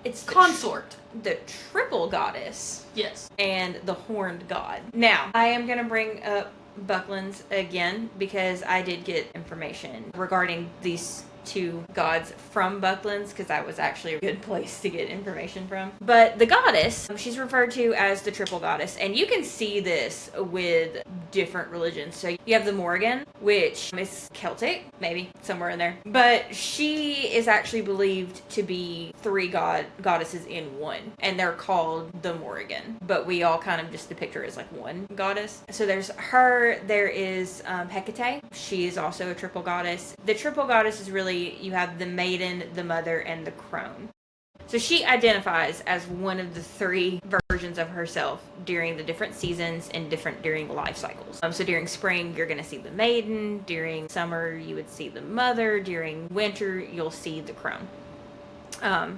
It's consort. The triple goddess. Yes. And the horned god. Now, I am going to bring up Buckland's again because I did get information regarding these 2 gods from Buckland's because that was actually a good place to get information from. But the goddess, she's referred to as the triple goddess, and you can see this with different religions. So you have the Morrigan, which is Celtic, maybe somewhere in there. But she is actually believed to be 3 goddesses in one, and they're called the Morrigan. But we all kind of just depict her as like one goddess. So there's her, there is Hecate. She is also a triple goddess. The triple goddess is really, you have the maiden, the mother, and the crone. So she identifies as one of the 3 versions of herself during the different seasons and during life cycles. So during spring, you're going to see the maiden. During summer, you would see the mother. During winter, you'll see the crone.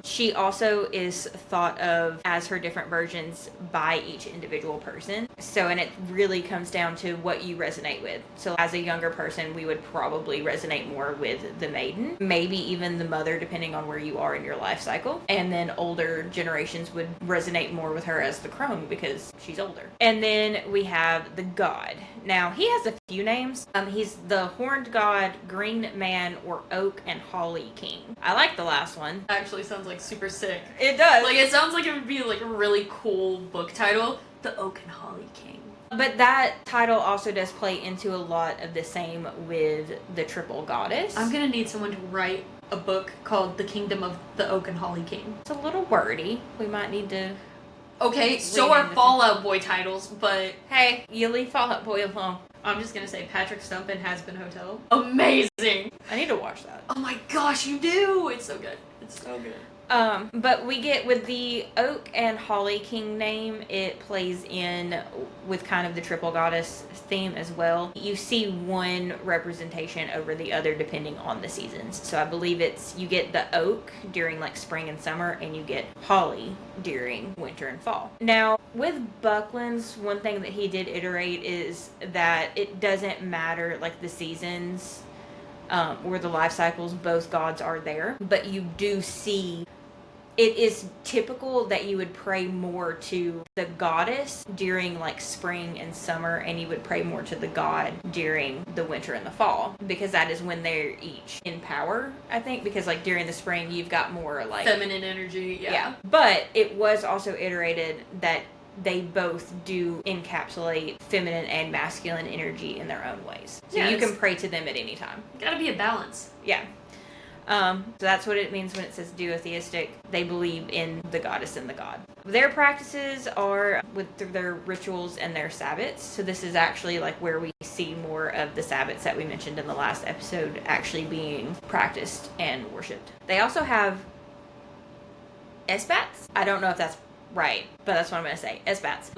She also is thought of as her different versions by each individual person. So, and it really comes down to what you resonate with. So, as a younger person, we would probably resonate more with the maiden, maybe even the mother, depending on where you are in your life cycle. And then older generations would resonate more with her as the crone because she's older. And then we have the god. Now, he has a few names. He's the horned god, green man, or oak and holly king. I like the last one. Actually sounds like super sick. It does. Like, it sounds like it would be like a really cool book title. The Oak and Holly King. But that title also does play into a lot of the same with the triple goddess. I'm gonna need someone to write a book called The Kingdom of the Oak and Holly King. It's a little wordy. We might need to... Okay, so are Fall Out Boy titles, but... Hey, you leave Fall Out Boy alone. I'm just gonna say Patrick Stump and Has Been Hotel. Amazing! I need to watch that. Oh my gosh, you do! It's so good. It's so good. But we get with the Oak and Holly King name, it plays in with kind of the triple goddess theme as well. You see one representation over the other depending on the seasons. So I believe it's, you get the oak during like spring and summer, and you get holly during winter and fall. Now, with Buckland's, one thing that he did iterate is that it doesn't matter like the seasons or the life cycles, both gods are there, but you do see it is typical that you would pray more to the goddess during like spring and summer, and you would pray more to the god during the winter and the fall, because that is when they're each in power, I think, because like during the spring you've got more like feminine energy. Yeah. But it was also iterated that they both do encapsulate feminine and masculine energy in their own ways. So you can pray to them at any time. Gotta be a balance. Yeah. So that's what it means when it says duotheistic. They believe in the goddess and the god. Their practices are through their rituals and their sabbats. So this is actually like where we see more of the sabbats that we mentioned in the last episode actually being practiced and worshipped. They also have esbats. I don't know if that's right, but that's what I'm going to say. Esbats.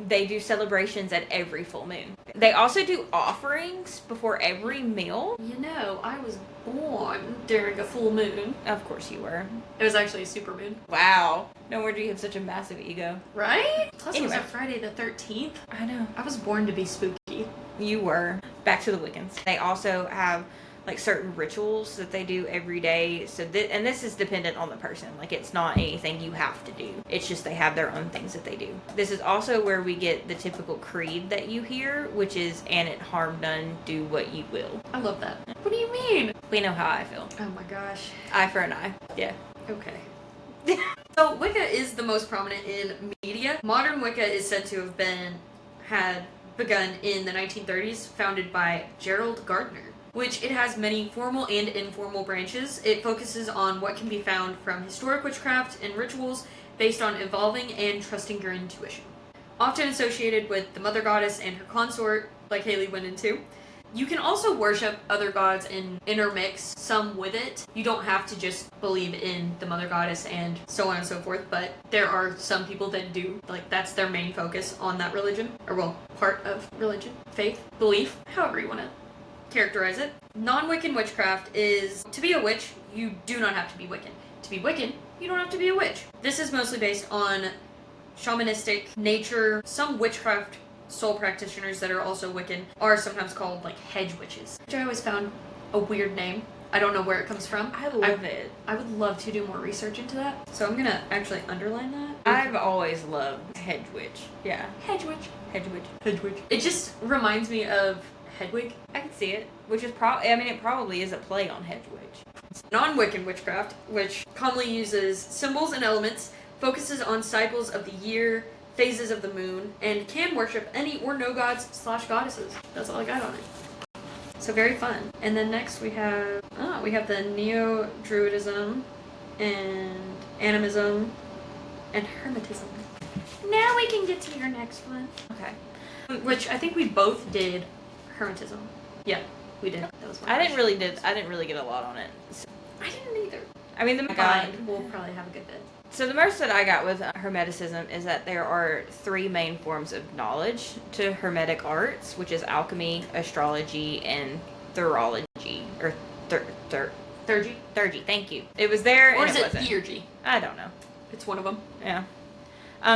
They do celebrations at every full moon. They also do offerings before every meal. You know, I was born during a full moon. Of course you were. It was actually a super moon. Wow. No wonder you have such a massive ego. Right? Plus Anyway. it was on Friday the 13th. I know. I was born to be spooky. You were. Back to the Wiccans. They also have like certain rituals that they do every day. So and this is dependent on the person. Like it's not anything you have to do. It's just they have their own things that they do. This is also where we get the typical creed that you hear, which is "and it harm none, do what you will." I love that. What do you mean? We know how I feel. Oh my gosh. Eye for an eye. Yeah. Okay. So Wicca is the most prominent in media. Modern Wicca is said to have had begun in the 1930s, founded by Gerald Gardner, which it has many formal and informal branches. It focuses on what can be found from historic witchcraft and rituals based on evolving and trusting your intuition. Often associated with the mother goddess and her consort, like Haley went into. You can also worship other gods and intermix some with it. You don't have to just believe in the mother goddess and so on and so forth, but there are some people that do. Like, that's their main focus on that religion. Or, well, part of religion, faith, belief, however you want to characterize it. Non-Wiccan witchcraft is, to be a witch, you do not have to be Wiccan. To be Wiccan, you don't have to be a witch. This is mostly based on shamanistic nature. Some witchcraft soul practitioners that are also Wiccan are sometimes called like hedge witches, which I always found a weird name. I don't know where it comes from. I love it. I would love to do more research into that. So I'm gonna actually underline that. I've always loved hedge witch. Yeah. Hedge witch. Hedge witch. Hedge witch. It just reminds me of Hedwig. I can see it. Which is it probably is a play on hedge witch. Non-Wiccan witchcraft, which commonly uses symbols and elements, focuses on cycles of the year, phases of the moon, and can worship any or no gods / goddesses. That's all I got on it. So very fun. And then next we have the Neo-Druidism and Animism and Hermetism. Now we can get to your next one. Okay. Which I think we both did Hermetism. Yeah, we did. That was I didn't really get a lot on it. So, I didn't either. I mean, We'll probably have a good bit. So the most that I got with Hermeticism is that there are 3 main forms of knowledge to Hermetic arts, which is alchemy, astrology, and thurology, or Theurgy? Theurgy, thank you. It was there, Or and is it it wasn't. theurgy? I don't know. It's one of them. Yeah.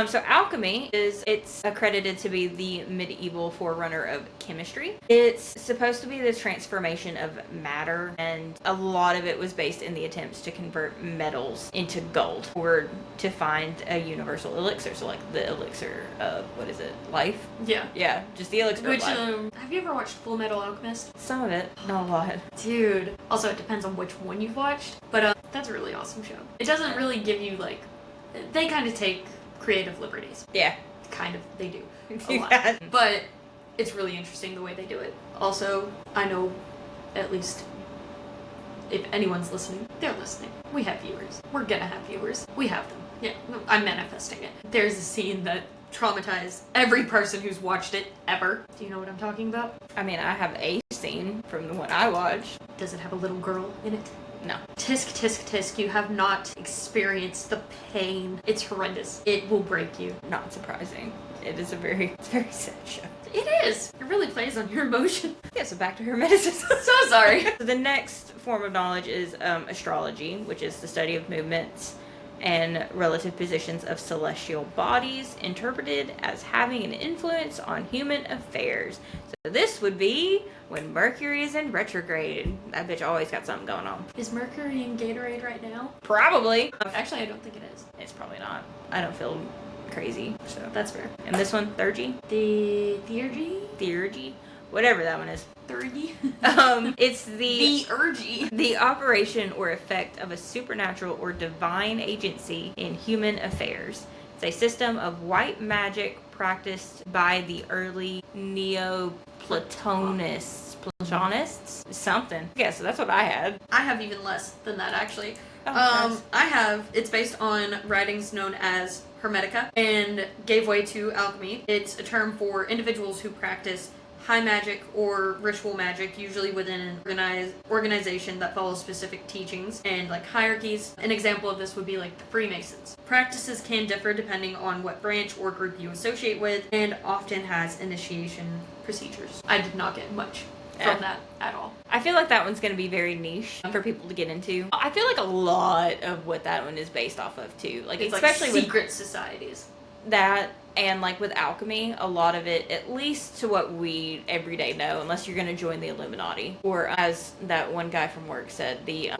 So alchemy it's accredited to be the medieval forerunner of chemistry. It's supposed to be this transformation of matter, and a lot of it was based in the attempts to convert metals into gold or to find a universal elixir. So like the elixir of, what is it, life? Yeah. Yeah, just the elixir Which, of life. have you ever watched Full Metal Alchemist? Some of it, not a lot. Dude. Also, it depends on which one you've watched, but that's a really awesome show. It doesn't really give you, like, they kind of take creative liberties. Yeah. Kind of, they do. A lot. Yeah. But it's really interesting the way they do it. Also, I know, at least, if anyone's listening, they're listening. We have viewers. We're gonna have viewers. We have them. Yeah, I'm manifesting it. There's a scene that traumatized every person who's watched it ever. Do you know what I'm talking about? I mean, I have a scene from the one I watched. Does it have a little girl in it? No. Tisk, tisk, tisk, you have not experienced the pain. It's horrendous. It will break you. Not surprising. It's very sad show. It is. It really plays on your emotion. Yeah, so back to hermeticism. So sorry. So the next form of knowledge is astrology, which is the study of movements and relative positions of celestial bodies interpreted as having an influence on human affairs. So this would be when Mercury is in retrograde. That bitch always got something going on. Is Mercury in Gatorade right now? Probably. Actually, I don't think it is. It's probably not. I don't feel crazy, so. That's fair. And this one, Theurgy? The Theurgy? Theurgy? Whatever that one is. Theurgy? It's the Theurgy. operation or effect of a supernatural or divine agency in human affairs. It's a system of white magic practiced by the early Neoplatonists. Platonists? Something. Yeah, so that's what I had. I have even less than that, actually. Oh, It's based on writings known as Hermetica and gave way to alchemy. It's a term for individuals who practice high magic or ritual magic, usually within an organization that follows specific teachings and like hierarchies. An example of this would be like the Freemasons. Practices can differ depending on what branch or group you associate with, and often has initiation procedures. I did not get much from that at all. I feel like that one's going to be very niche for people to get into. I feel like a lot of what that one is based off of too. Like, It's especially like with secret societies. that, and like with alchemy, a lot of it, at least to what we everyday know, unless you're going to join the Illuminati, or as that one guy from work said, the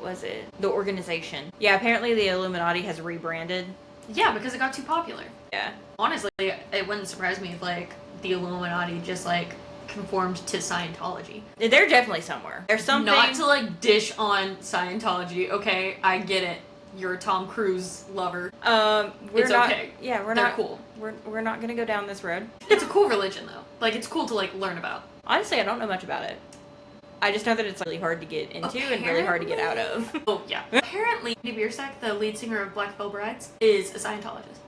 organization. Yeah, apparently the Illuminati has rebranded. Yeah, because it got too popular. Yeah. Honestly, it wouldn't surprise me if like the Illuminati just like conformed to Scientology. They're definitely somewhere. There's something. Not to like dish on Scientology, okay? I get it. You're a Tom Cruise lover. It's not okay. Yeah, They're not cool. We're not gonna go down this road. It's a cool religion though. Like it's cool to like learn about. Honestly, I don't know much about it. I just know that it's really hard to get into and really hard to get out of. Oh yeah. Apparently, Andy Biersack, the lead singer of Black Veil Brides, is a Scientologist.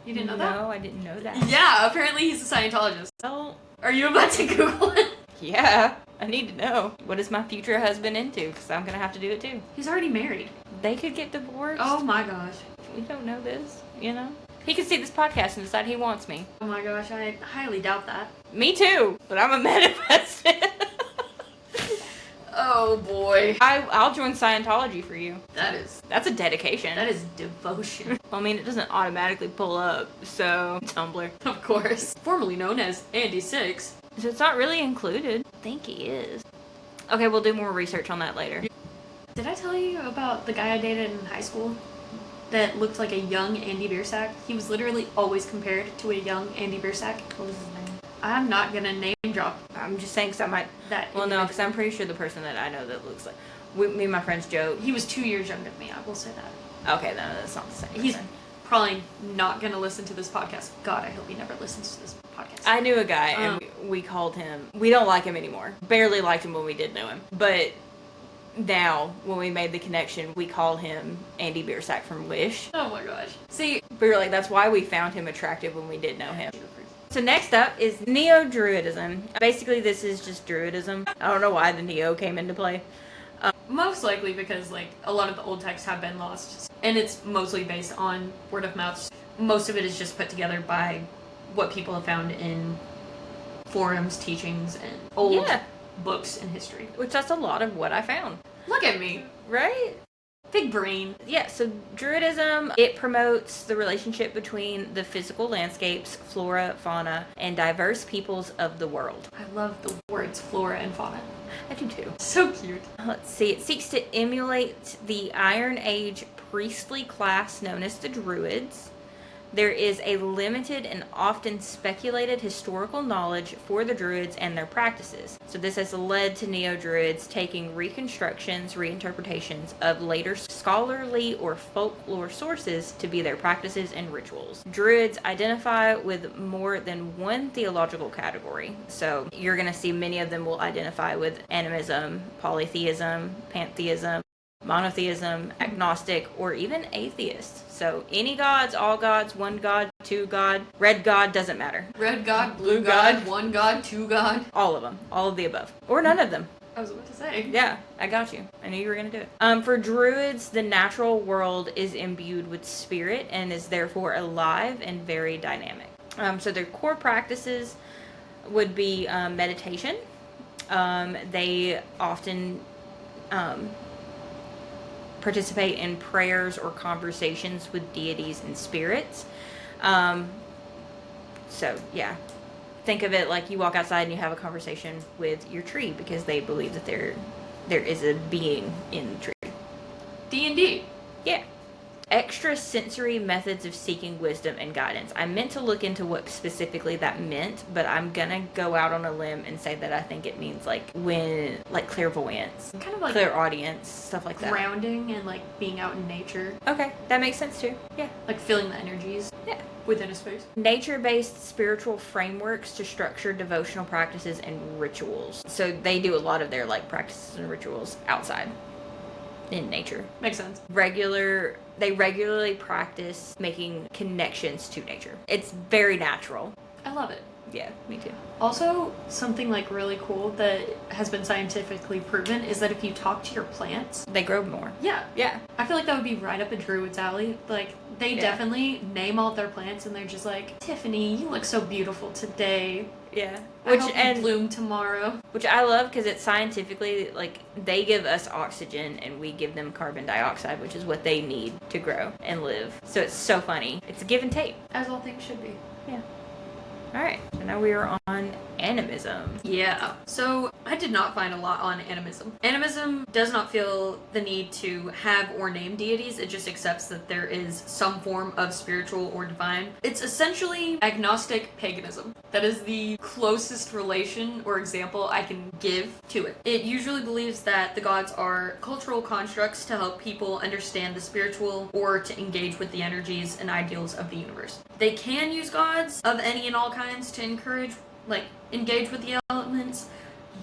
You didn't know that? No, I didn't know that. Yeah, apparently he's a Scientologist. Well, Are you about to Google it? yeah, I need to know. What is my future husband into? Because I'm gonna have to do it too. He's already married. They could get divorced. Oh my gosh. We don't know this, you know? He could see this podcast and decide he wants me. Oh my gosh, I highly doubt that. Me too, but I'm a manifested. Oh boy. I'll join Scientology for you. That's a dedication. That is devotion. I mean, it doesn't automatically pull up, so Tumblr. Of course. Formerly known as Andy6. So it's not really included. I think he is. Okay, we'll do more research on that later. Did I tell you about the guy I dated in high school that looked like a young Andy Biersack? He was literally always compared to a young Andy Biersack. What was his name? I'm not gonna name drop I'm just saying because I might. that. Well, no, because I'm pretty sure the person that I know that looks like. Me and my friends joke. He was 2 years younger than me, I will say that. Okay, no, that's not the same. He's person. probably not gonna listen to this podcast. God, I hope he never listens to this podcast. I knew a guy, and we called him. We don't like him anymore. Barely liked him when we did know him. But now, when we made the connection, we call him Andy Biersack from Wish. Oh my gosh. See, We were like, that's why we found him attractive when we did know him. So next up is Neo-Druidism. Basically, this is just Druidism. I don't know why the Neo came into play. most likely because like a lot of the old texts have been lost, and it's mostly based on word of mouth. Most of it is just put together by what people have found in forums, teachings, and old books in history. Which that's a lot of what I found. Look at me. Right? Big brain. Yeah, so Druidism, it promotes the relationship between the physical landscapes, flora, fauna, and diverse peoples of the world. I love the words flora and fauna. I do too. So cute. Let's see, it seeks to emulate the Iron Age priestly class known as the Druids. There is a limited and often speculated historical knowledge for the Druids and their practices. So this has led to Neo-Druids taking reconstructions, reinterpretations of later scholarly or folklore sources to be their practices and rituals. Druids identify with more than one theological category. So you're going to see many of them will identify with animism, polytheism, pantheism, monotheism, agnostic, or even atheist. So any gods, all gods, one god, two god, red god, doesn't matter. Red god, blue god, one god, two god. All of them. All of the above. Or none of them. I was about to say. Yeah, I got you. I knew you were going to do it. For Druids, the natural world is imbued with spirit and is therefore alive and very dynamic. So their core practices would be meditation. They often participate in prayers or conversations with deities and spirits. So, yeah. Think of it like you walk outside and you have a conversation with your tree because they believe that there is a being in the tree. D&D. Yeah. Extrasensory methods of seeking wisdom and guidance. I meant to look into what specifically that meant, but I'm gonna go out on a limb and say that I think it means like clairvoyance, Kind of like clairaudience, stuff like that. grounding and like being out in nature. Okay, that makes sense too. Yeah. Like feeling the energies. Yeah. Within a space. Nature-based spiritual frameworks to structure devotional practices and rituals. So they do a lot of their like practices and rituals outside in nature. Makes sense. They regularly practice making connections to nature. It's very natural. I love it. Yeah, me too. Also, something like really cool that has been scientifically proven is that if you talk to your plants, They grow more. yeah, Yeah. I feel like that would be right up a druid's alley. Like, they Yeah. definitely name all of their plants and they're just like, Tiffany, you look so beautiful today. Yeah. I hope you bloom tomorrow. Which I love because it's scientifically, like, they give us oxygen and we give them carbon dioxide, which is what they need to grow and live. So it's so funny. It's a give and take. As all things should be. Yeah. All right. So now we are on animism. Yeah. So I did not find a lot on animism. Animism does not feel the need to have or name deities. It just accepts that there is some form of spiritual or divine. It's essentially agnostic paganism. That is the closest relation or example I can give to it. It usually believes that the gods are cultural constructs to help people understand the spiritual or to engage with the energies and ideals of the universe. They can use gods of any and all kinds to engage with the elements,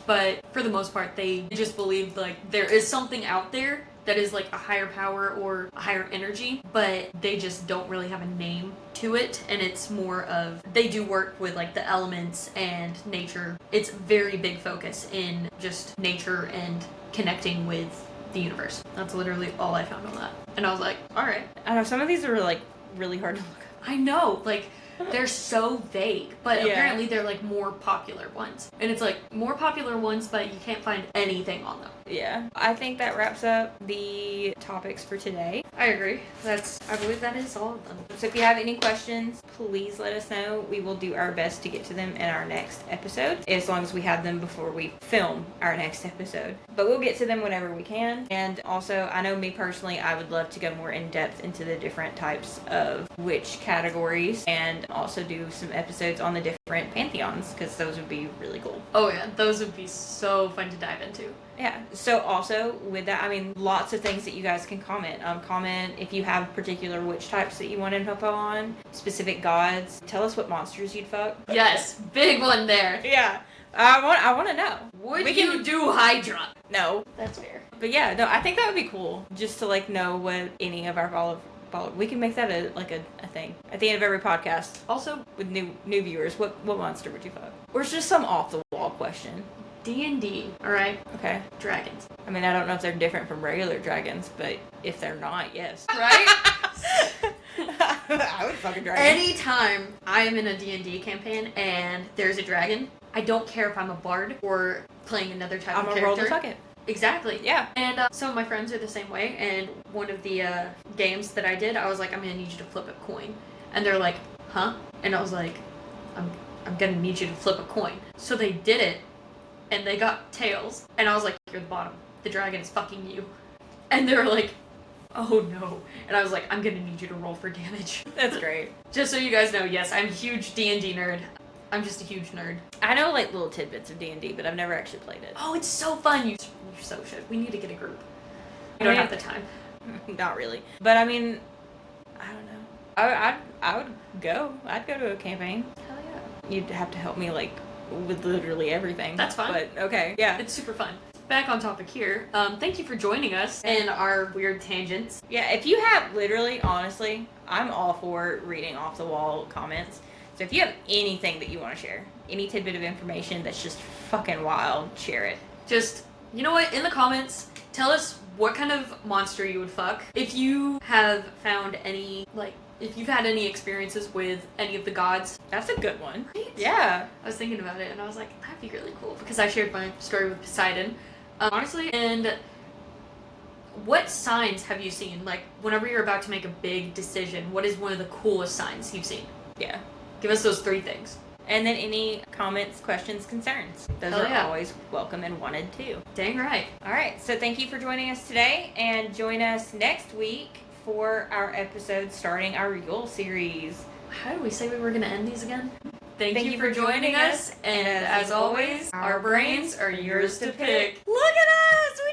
but for the most part they just believe like there is something out there that is like a higher power or a higher energy, but they just don't really have a name to it, and it's more of they do work with like the elements and nature. It's very big focus in just nature and connecting with the universe. That's literally all I found on that, and I was like, all right. I know some of these are like really hard to look up. I know, like, they're so vague, but Yeah. apparently they're like more popular ones. And it's like more popular ones, but you can't find anything on them. Yeah. I think that wraps up the topics for today. I agree. I believe that is all of them. So if you have any questions, please let us know. We will do our best to get to them in our next episode, as long as we have them before we film our next episode. But we'll get to them whenever we can. And also, I know me personally, I would love to go more in depth into the different types of witch categories and also do some episodes on the different pantheons, because those would be really cool. Oh yeah, those would be so fun to dive into. Yeah. So also with that, I mean, lots of things that you guys can comment. Comment if you have particular witch types that you want info on, specific gods. Tell us what monsters you'd fuck. Yes, big one there. Yeah. I want to know. Would you do Hydra? No. That's fair. But yeah, no, I think that would be cool. Just to like know what any of our follow. We can make that a thing at the end of every podcast. Also, with new viewers, what monster would you fuck? Or it's just some off the wall question. D&D, alright? Okay. Dragons. I mean, I don't know if they're different from regular dragons, but if they're not, yes. Right? I would fuck a dragon. Anytime I am in a D&D campaign and there's a dragon, I don't care if I'm a bard or playing another type of I'm gonna character. roll to fuck it. Exactly. Yeah. And some of my friends are the same way. And one of the games that I did, I was like, I'm gonna need you to flip a coin. And they're like, huh? And I was like, I'm gonna need you to flip a coin. So they did it, and they got tails. And I was like, you're the bottom. The dragon is fucking you. And they were like, oh no. And I was like, I'm gonna need you to roll for damage. That's great. Just so you guys know, yes, I'm a huge D&D nerd. I'm just a huge nerd. I know like little tidbits of D&D, but I've never actually played it. Oh, it's so fun. You so should. We need to get a group. We don't have the time. Not really. But I mean, I don't know. I would go. I'd go to a campaign. Hell yeah. You'd have to help me like with literally everything. That's fine. But okay, yeah. It's super fun. Back on topic here. Thank you for joining us in our weird tangents. Yeah, if you have literally, honestly, I'm all for reading off the wall comments. So if you have anything that you want to share, any tidbit of information that's just fucking wild, share it. Just, you know what? In the comments, tell us what kind of monster you would fuck. If you have found any, like, if you've had any experiences with any of the gods. That's a good one. Right? Yeah. I was thinking about it and I was like, that'd be really cool because I shared my story with Poseidon. Honestly, and what signs have you seen? Like, whenever you're about to make a big decision, what is one of the coolest signs you've seen? Yeah. Give us those 3 things. And then any comments, questions, concerns. Those are always welcome and wanted too. Dang right. All right. So thank you for joining us today, and join us next week for our episode starting our Yule series. How did we say we were going to end these again? Thank you for joining us, and as always, our brains are yours to pick. Look at us! We